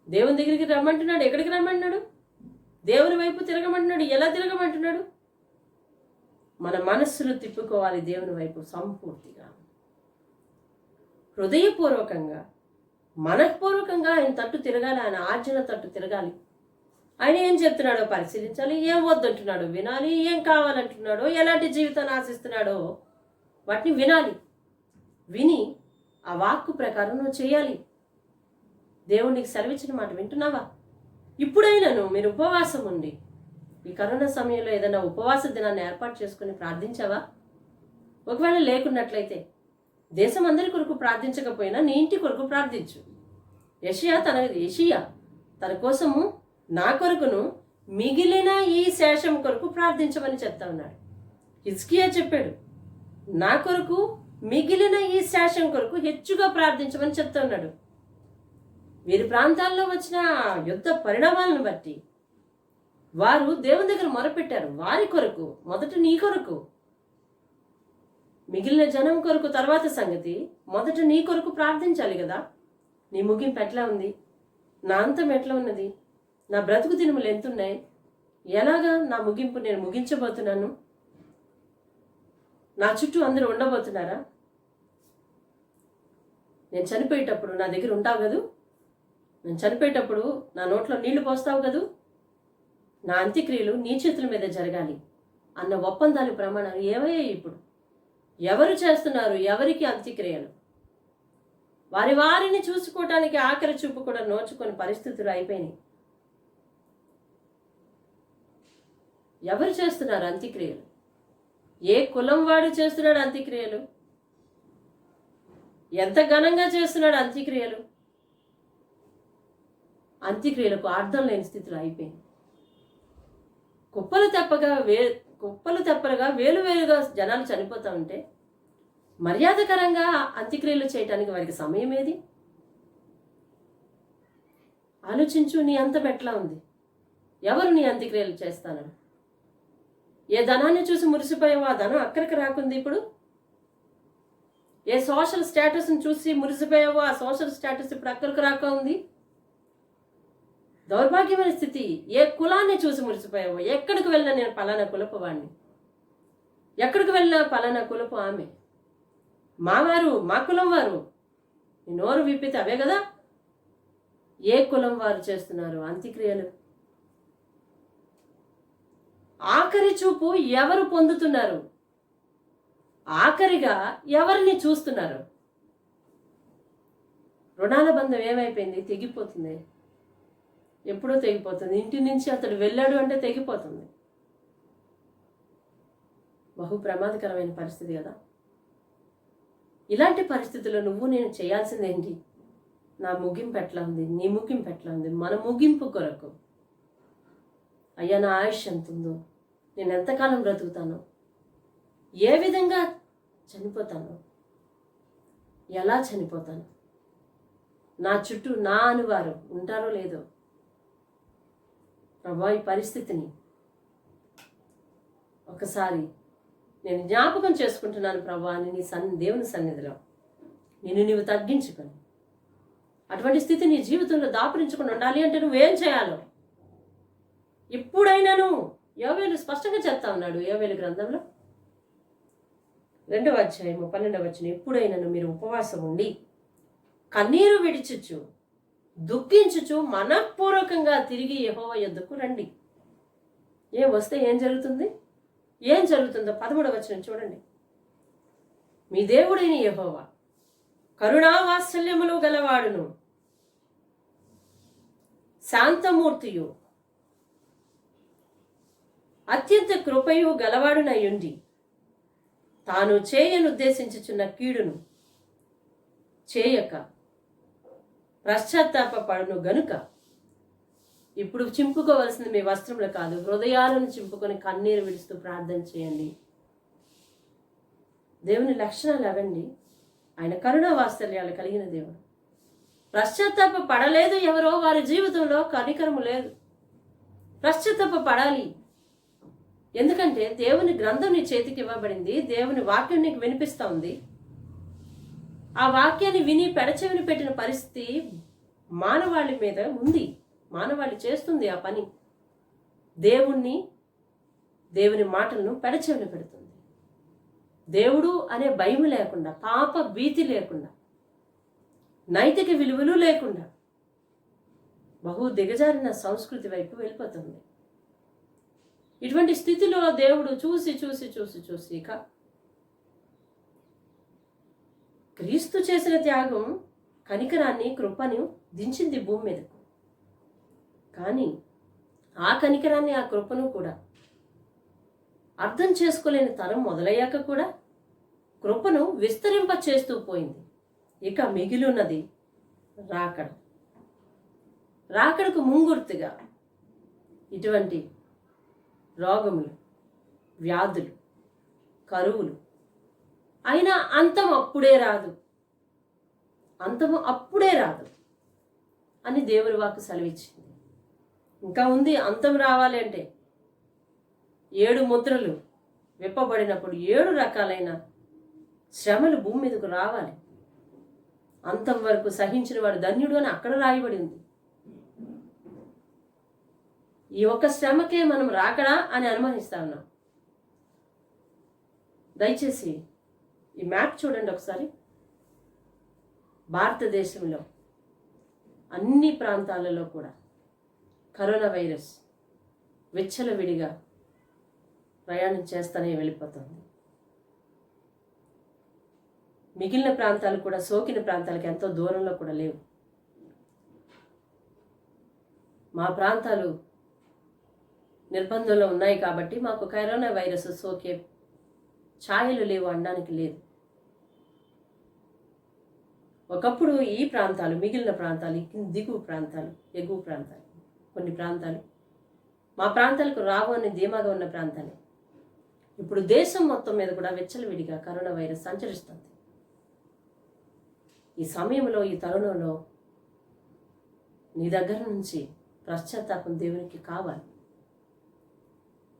దేవుని దగ్గరికి రమ్మంటున్నాడు. ఎక్కడికి రమ్మంటున్నాడు? దేవుని వైపు తిరగమంటున్నాడు. ఎలా తిరగమంటున్నాడు? మన మనస్సులు తిప్పుకోవాలి దేవుని వైపు సంపూర్తిగా, హృదయపూర్వకంగా, మనఃపూర్వకంగా ఆయన తట్టు తిరగాలి. ఆయన ఆజ్ఞల తట్టు తిరగాలి. ఆయన ఏం చెప్తున్నాడో పరిశీలించాలి. ఏం వద్దంటున్నాడో వినాలి. ఏం కావాలంటున్నాడో, ఎలాంటి జీవితాన్ని ఆశిస్తున్నాడో వాటిని వినాలి. విని ఆ వాక్కు ప్రకారం నువ్వు చేయాలి. దేవునికి సెలవిచ్చిన మాట వింటున్నావా? ఇప్పుడైనాను మీరు ఉపవాసం ఉండి, ఈ కరోనా సమయంలో ఏదైనా ఉపవాస దినాన్ని ఏర్పాటు చేసుకుని ప్రార్థించావా? ఒకవేళ లేకున్నట్లయితే దేశం అందరి కొరకు ప్రార్థించకపోయినా నీ ఇంటి కొరకు ప్రార్థించు. యెషయా తన కోసము నా కొరకును మిగిలిన ఈ శేషం కొరకు ప్రార్థించమని చెప్తా ఉన్నాడు. హిజ్కియా చెప్పాడు, నా కొరకు మిగిలిన ఈ శేషం కొరకు హెచ్చుగా ప్రార్థించమని చెప్తా ఉన్నాడు. వీరి ప్రాంతాల్లో వచ్చిన యుద్ధ పరిణామాలను బట్టి వారు దేవుని దగ్గర మొరపెట్టారు. వారి కొరకు, మొదట నీ కొరకు, మిగిలిన జనం కొరకు తర్వాత సంగతి. మొదట నీ కొరకు ప్రార్థించాలి కదా. నీ ముగింపు ఎట్లా ఉంది? నా అంతం ఎట్లా ఉన్నది? నా బ్రతుకు దినములు ఎంతున్నాయి? ఎలాగా నా ముగింపు నేను ముగించబోతున్నాను? నా చుట్టూ అందరూ ఉండబోతున్నారా? నేను చనిపోయేటప్పుడు నా దగ్గర ఉంటావు కదూ? నేను చనిపోయేటప్పుడు నా నోట్లో నీళ్లు పోస్తావు కదూ? నా అంత్యక్రియలు నీ చేతుల మీద జరగాలి అన్న ఒప్పందాలు, ప్రమాణాలు ఏవయ్యాయి? ఇప్పుడు ఎవరు చేస్తున్నారు? ఎవరికి అంత్యక్రియలు? వారిని చూసుకోవటానికి ఆఖరి చూపు కూడా నోచుకొని పరిస్థితులు అయిపోయినాయి. ఎవరు చేస్తున్నారు అంత్యక్రియలు? ఏ కులం వాడు చేస్తున్నాడు అంత్యక్రియలు? ఎంత ఘనంగా చేస్తున్నాడు అంత్యక్రియలు? అంత్యక్రియలకు అర్థం లేని స్థితిలో అయిపోయింది. కుప్పలు తెప్పలుగా వేలువేలుగా జనాలు చనిపోతూ ఉంటే మర్యాదకరంగా అంత్యక్రియలు చేయటానికి వారికి సమయం ఏది? ఆలోచించు. నీ అంతం ఎట్లా ఉంది? ఎవరు నీ అంత్యక్రియలు చేస్తానని? ఏ ధనాన్ని చూసి మురిసిపోయావో ఆ ధనం అక్కడికి రాకుంది. ఇప్పుడు ఏ సోషల్ స్టేటస్ని చూసి మురిసిపోయావో ఆ సోషల్ స్టేటస్ ఇప్పుడు అక్కడికి రాక ఉంది. దౌర్భాగ్యమైన స్థితి. ఏ కులాన్ని చూసి మురిసిపోయావో, ఎక్కడికి వెళ్ళినా నేను పలానా కులపు వాడిని, ఎక్కడికి వెళ్ళినా పలానా కులపు ఆమె, మావారు, మా కులం వారు, నీ నోరు విప్పితే అవే కదా. ఏ కులం వారు చేస్తున్నారు అంత్యక్రియలు? ఆఖరి చూపు ఎవరు పొందుతున్నారు? ఆఖరిగా ఎవరిని చూస్తున్నారు? రుణాల బంధం ఏమైపోయింది? తెగిపోతుంది. ఎప్పుడో తెగిపోతుంది. ఇంటి నుంచి అతడు వెళ్ళాడు అంటే తెగిపోతుంది. బహు ప్రమాదకరమైన పరిస్థితి కదా. ఇలాంటి పరిస్థితుల్లో నువ్వు నేను చేయాల్సింది ఏంటి? నా ముగింపు ఎట్లా ఉంది? నీ ముగింపు ఎట్లా ఉంది? మన ముగింపు కొరకు, అయ్యా నా ఆయుష్ ఎంత ఉందో, నేను ఎంతకాలం బ్రతుకుతాను, ఏ విధంగా చనిపోతాను, ఎలా చనిపోతాను, నా చుట్టూ నా అనువారు ఉంటారో లేదో, ప్రభా, ఈ పరిస్థితిని ఒకసారి నేను జ్ఞాపకం చేసుకుంటున్నాను ప్రభా అని దేవుని సన్నిధిలో నీవు తగ్గించుకొని అటువంటి స్థితి నీ జీవితంలో దాపురించుకుని ఉండాలి అంటే నువ్వేం చేయాలో ఇప్పుడైనాను యోవేలు స్పష్టంగా చెప్తా ఉన్నాడు. యోవేలు గ్రంథంలో 2వ అధ్యాయము 12వ వచనం, ఎప్పుడైనాను మీరు ఉపవాసం ఉండి కన్నీరు విడిచుచు దుఃఖించుచు మనఃపూర్వకంగా తిరిగి యెహోవా యొద్దకు రండి. వస్తే ఏం జరుగుతుందో 13వ వచనం చూడండి. మీ దేవుడైన యెహోవా కరుణావాత్సల్యములు గలవాడును, శాంతమూర్తియు, అత్యంత కృపయు గలవాడునయుండి తాను చేయనుద్దేశించుచున్న కీడును చేయక పశ్చాత్తాపపడును గనుక ఇప్పుడు చింపుకోవలసింది మీ వస్త్రములు కాదు, హృదయాలను చింపుకొని కన్నీరు విడుస్తూ ప్రార్థన చేయండి. దేవుని లక్షణాలు అవండి. ఆయన కరుణా వాత్సల్యాలు కలిగిన దేవుడు. పశ్చాత్తాప పడలేదు ఎవరో, వారి జీవితంలో కనికరము లేదు. పశ్చాత్తాప పడాలి. ఎందుకంటే దేవుని గ్రంథం నీ చేతికి ఇవ్వబడింది, దేవుని వాక్యం నీకు వినిపిస్తూ ఉంది. ఆ వాక్యాన్ని విని పెడచెవిని పెట్టిన పరిస్థితి మానవాళి మీద ఉంది. మానవాళి చేస్తుంది ఆ పని. దేవుని మాటలను పెడచెవిని పెడుతుంది. దేవుడు అనే భయం లేకుండా, పాప భీతి లేకుండా, నైతిక విలువలు లేకుండా బహు దిగజారిన సంస్కృతి వైపు వెళ్ళిపోతుంది. ఇటువంటి స్థితిలో దేవుడు చూసి ఇక క్రీస్తు చేసిన త్యాగం కనికరాన్ని, కృపను దించింది భూమి మీదకు. కానీ ఆ కనికరాన్ని, ఆ కృపను కూడా అర్థం చేసుకోలేని తరం మొదలయ్యాక కూడా కృపను విస్తరింప చేస్తూ పోయింది. ఇక మిగిలినది రాకడకు ముంగుర్తుగా ఇటువంటి రోగములు, వ్యాధులు, కరువులు, అయినా అంతము అప్పుడే రాదు అని దేవుని వాక్కు సెలవిచ్చింది. ఇంకా ఉంది. అంతం రావాలి అంటే 7 ముద్రలు విప్పబడినప్పుడు 7 రకాలైన శ్రమలు భూమి మీదకు రావాలి. అంతం వరకు సహించిన వాడు ధన్యుడు అని అక్కడ రాయబడి ఉంది. ఈ ఒక్క శ్రమకే మనం రాకడా అని అనుమానిస్తా ఉన్నాం. దయచేసి ఈ మ్యాప్ చూడండి ఒకసారి. భారతదేశంలో అన్ని ప్రాంతాలలో కూడా కరోనా వైరస్ విచ్చలవిడిగా ప్రయాణం చేస్తూనే వెళ్ళిపోతుంది. మిగిలిన ప్రాంతాలు కూడా సోకిన ప్రాంతాలకు ఎంతో దూరంలో కూడా లేవు. మా ప్రాంతాలు నిర్బంధంలో ఉన్నాయి కాబట్టి మాకు కరోనా వైరస్ సోకే ఛాయలు లేవు అనడానికి లేదు. ఒకప్పుడు ఈ ప్రాంతాలు, మిగిలిన ప్రాంతాలు, దిగువ ప్రాంతాలు, ఎగువ ప్రాంతాలు, కొన్ని ప్రాంతాలు మా ప్రాంతాలకు రావు అని ధీమాగా ఉన్న ప్రాంతాలే. ఇప్పుడు దేశం మొత్తం మీద కూడా విచ్చలవిడిగా కరోనా వైరస్ సంచరిస్తుంది. ఈ సమయంలో, ఈ తరుణంలో నీ దగ్గర నుంచి పశ్చాత్తాపం దేవునికి కావాలి.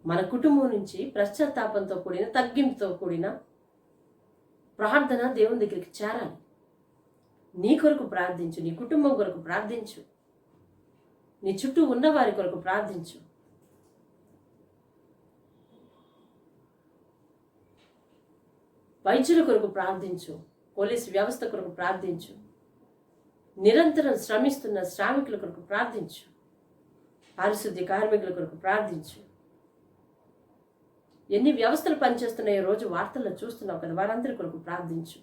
మన కుటుంబం నుంచి పశ్చాత్తాపంతో కూడిన, తగ్గింపుతో కూడిన ప్రార్థన దేవుని దగ్గరికి చేరాలి. నీ కొరకు ప్రార్థించు, నీ కుటుంబం కొరకు ప్రార్థించు, నీ చుట్టూ ఉన్నవారి కొరకు ప్రార్థించు. వైద్యుల కొరకు ప్రార్థించు, పోలీసు వ్యవస్థ కొరకు ప్రార్థించు, నిరంతరం శ్రమిస్తున్న శ్రామికుల కొరకు ప్రార్థించు, పారిశుద్ధ్య కార్మికుల కొరకు ప్రార్థించు. ఎన్ని వ్యవస్థలు పనిచేస్తున్నాయో రోజు వార్తల్లో చూస్తున్నావు కదా, వారందరి కొరకు ప్రార్థించు.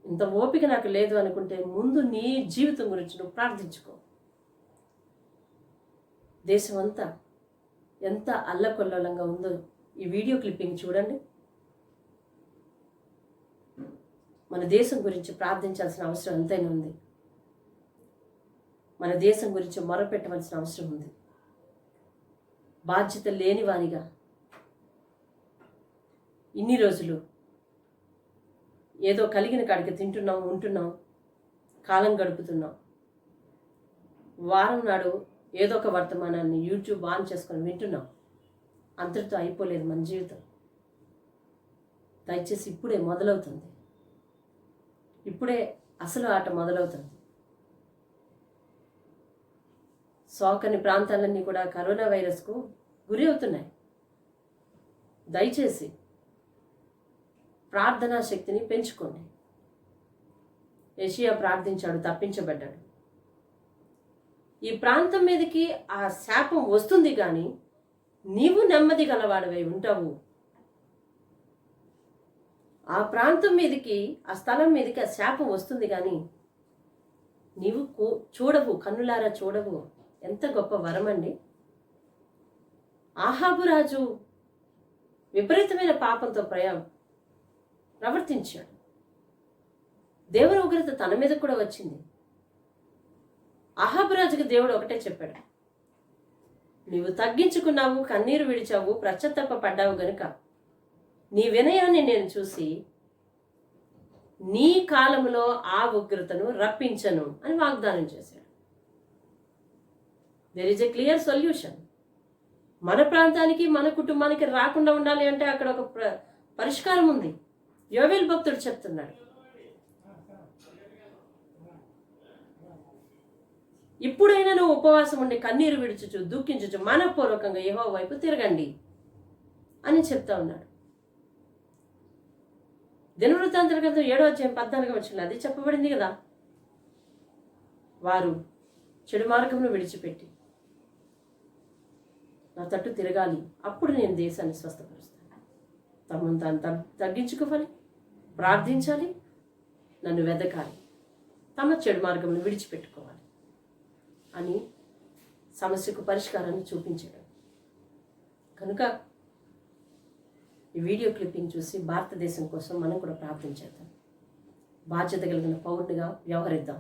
ఇంత ఓపిక నాకు లేదు అనుకుంటే ముందు నీ జీవితం గురించి నువ్వు ప్రార్థించుకో. దేశం అంతా ఎంత అల్లకొల్లోలంగా ఉందో ఈ వీడియో క్లిప్పింగ్ చూడండి. మన దేశం గురించి ప్రార్థించాల్సిన అవసరం ఎంతైనా ఉంది. మన దేశం గురించి మొరపెట్టవలసిన అవసరం ఉంది. బాధ్యత లేని వారిగా ఇన్ని రోజులు ఏదో కలిగిన కాడికి తింటున్నాం, ఉంటున్నాం, కాలం గడుపుతున్నాం. వారం నాడు ఏదో ఒక వర్తమానాన్ని యూట్యూబ్ ఆన్ చేసుకొని వింటున్నాం. అంతటితో అయిపోలేదు మన జీవితం. దయచేసి ఇప్పుడే మొదలవుతుంది. ఇప్పుడే అసలు ఆట మొదలవుతుంది. సోకని ప్రాంతాలన్నీ కూడా కరోనా వైరస్కు గురి అవుతున్నాయి. దయచేసి ప్రార్థనా శక్తిని పెంచుకోండి. యెషయా ప్రార్థించాడు, తప్పించబడ్డాడు. ఈ ప్రాంతం మీదకి ఆ శాపం వస్తుంది కానీ నీవు నెమ్మది గలవాడివై ఉంటావు. ఆ ప్రాంతం మీదకి, ఆ స్థలం మీదకి ఆ శాపం వస్తుంది కానీ నీవు చూడవు, కన్నులారా చూడవు. ఎంత గొప్ప వరం అండి. ఆహాబు రాజు విపరీతమైన పాపంతో ప్రవర్తించాడు. దేవుని ఉగ్రత తన మీద కూడా వచ్చింది. ఆహాబు రాజుకి దేవుడు ఒకటే చెప్పాడు, నీవు తగ్గించుకున్నావు, కన్నీరు విడిచావు, పశ్చాత్తాప పడ్డావు గనుక నీ వినయాన్ని నేను చూసి నీ కాలములో ఆ ఉగ్రతను రప్పించను అని వాగ్దానం చేశాడు. There is a clear solution. మన ప్రాంతానికి, మన కుటుంబానికి రాకుండా ఉండాలి అంటే అక్కడ ఒక పరిష్కారం ఉంది. యోవేలు భక్తుడు చెప్తున్నాడు, ఇప్పుడైనా నువ్వు ఉపవాసం ఉండి కన్నీరు విడుచుచు దుఃఖించుచు మనపూర్వకంగా యెహోవా వైపు తిరగండి అని చెప్తా ఉన్నాడు. దినవృత్తాంతర గ్రంథం 7:14 అది చెప్పబడింది కదా. వారు చెడు మార్గమును విడిచిపెట్టి నా తట్టు తిరగాలి, అప్పుడు నేను దేశాన్ని స్వస్థపరుస్తాను. తమను తాను తగ్గించుకోవాలి, ప్రార్థించాలి, నన్ను వెదకాలి, తమ చెడు మార్గమును విడిచిపెట్టుకోవాలి అని సమస్యకు పరిష్కారాన్ని చూపించాడు. కనుక ఈ వీడియో క్లిప్పింగ్ చూసి భారతదేశం కోసం మనం కూడా ప్రార్థించేద్దాం. బాధ్యత కలిగిన పౌరునిగా వ్యవహరిద్దాం.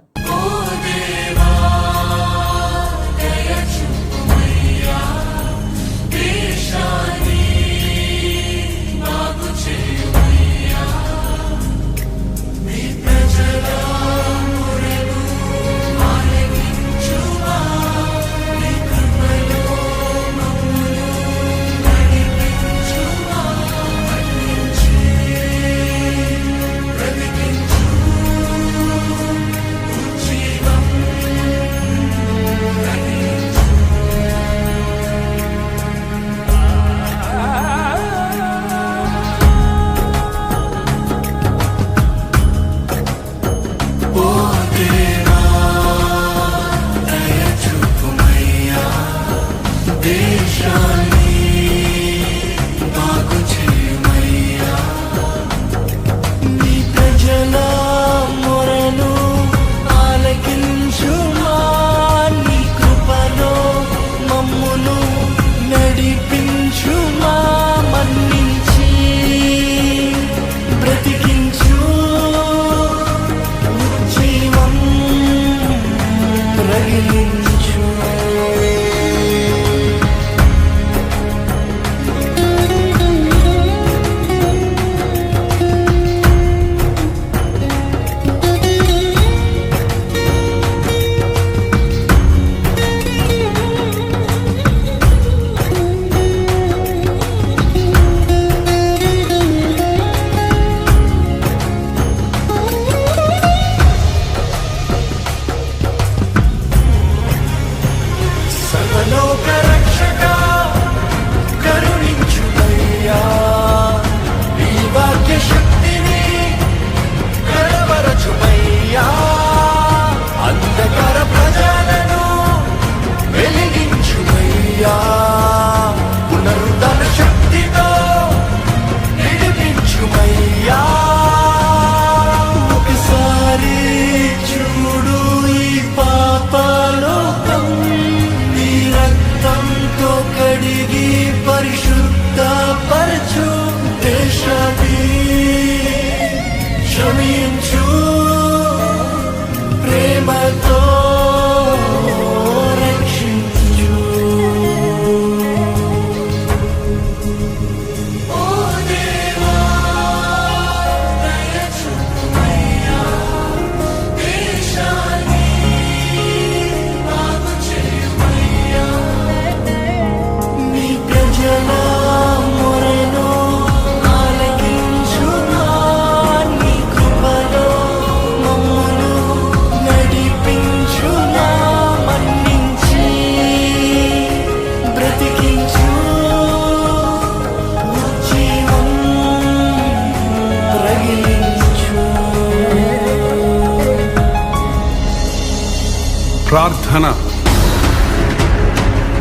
ప్రార్థన.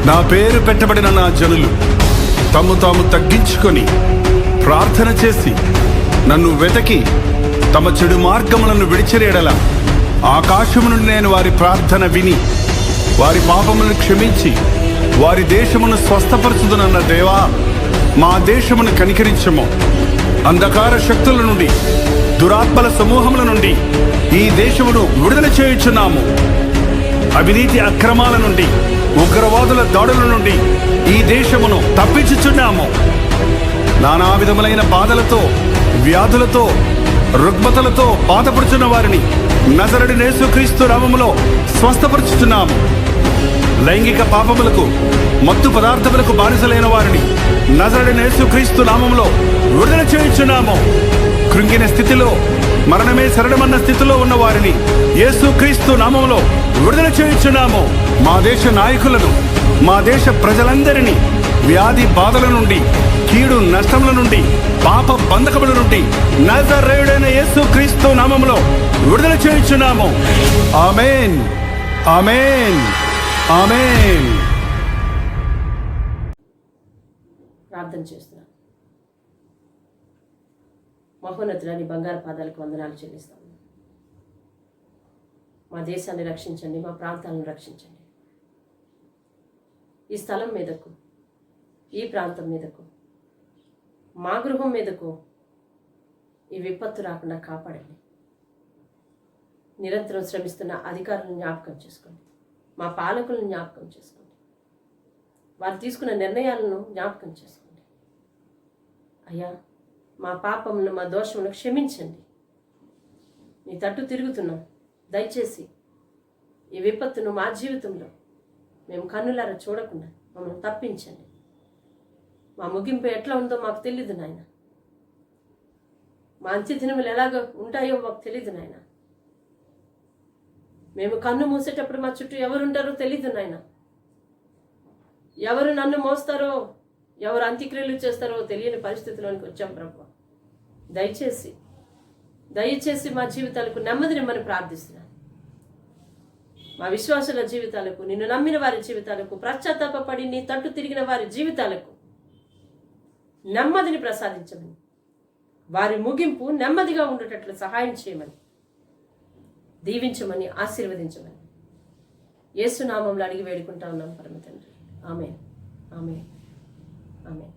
నా పేరు పెట్టబడిన నా జనులు తమ్ము తాము తగ్గించుకొని ప్రార్థన చేసి నన్ను వెతకి తమ చెడు మార్గములను విడిచిరేడల ఆకాశము నుండి నేను వారి ప్రార్థన విని వారి పాపములను క్షమించి వారి దేశమును స్వస్థపరచుదునన్న దేవా, మా దేశమును కనికరించము. అంధకార శక్తుల నుండి, దురాత్మల సమూహముల నుండి ఈ దేశమును విడుదల చేయుచున్నాము. అవినీతి అక్రమాల నుండి, ఉగ్రవాదుల దాడుల నుండి ఈ దేశమును తప్పించుచున్నాము. నానా విధములైన బాధలతో, వ్యాధులతో, రుగ్మతలతో బాధపడుచున్న వారిని నజరేయుడైన యేసుక్రీస్తు నామములో స్వస్థపరుచుచున్నాము. లైంగిక పాపములకు, మత్తు పదార్థములకు బానిసలైన వారిని నజరేయుడైన యేసుక్రీస్తు నామములో విడుదల చేయుచున్నాము. కృంగిన స్థితిలో, మరణమే శరణమన్న స్థితిలో ఉన్న వారిని యేసుక్రీస్తు నామములో విడుదల చేయుచున్నాము. మా దేశ నాయకులను, మా దేశ ప్రజలందరినీ వ్యాధి బాధల నుండి, కీడు నష్టముల నుండి, పాప బంధకముల నుండి నజరేయుడైన యేసుక్రీస్తు నామములో విడుదల చేయుచున్నాము. ఆమేన్, ఆమేన్, ఆమేన్. ప్రార్థన చేస్తున్నాను. మహోన్నతులని బంగారు పాదాలకు వందనాలు చెల్లిస్తాము. మా దేశాన్ని రక్షించండి, మా ప్రాంతాలను రక్షించండి. ఈ స్థలం మీదకు, ఈ ప్రాంతం మీదకు, మా గృహం మీదకు ఈ విపత్తు రాకుండా కాపాడండి. నిరంతరం శ్రమిస్తున్న అధికారులను జ్ఞాపకం చేసుకోండి. మా పాలకులను జ్ఞాపకం చేసుకోండి. వారు తీసుకున్న నిర్ణయాలను జ్ఞాపకం చేసుకోండి. అయ్యా, మా పాపములను, మా దోషములను క్షమించండి. నీ తట్టు తిరుగుతున్నాం. దయచేసి ఈ విపత్తును మా జీవితంలో మేము కన్నులారా చూడకుండా మమ్మల్ని తప్పించండి. మా ముగింపు ఎట్లా ఉందో మాకు తెలియదు నాయన. మా అంత్య దినములు ఎలాగో ఉంటాయో మాకు తెలియదు నాయన. మేము కన్ను మూసేటప్పుడు మా చుట్టూ ఎవరుంటారో తెలియదు నాయన. ఎవరు నన్ను మోస్తారో, ఎవరు అంత్యక్రియలు చేస్తారో తెలియని పరిస్థితిలోనికి వచ్చాం ప్రభు. దయచేసి మా జీవితాలకు నెమ్మదినిమ్మని ప్రార్థిస్తున్నాను. మా విశ్వాసుల జీవితాలకు, నిన్ను నమ్మిన వారి జీవితాలకు, పశ్చాత్తాపడి నీ తట్టు తిరిగిన వారి జీవితాలకు నెమ్మదిని ప్రసాదించమని, వారి ముగింపు నెమ్మదిగా ఉండేటట్లు సహాయం చేయమని, దీవించమని, ఆశీర్వదించమని యేసు నామములో అడిగి వేడుకుంటా ఉన్నాం పరమ తండ్రి. ఆమేన్, ఆమేన్, ఆమేన్.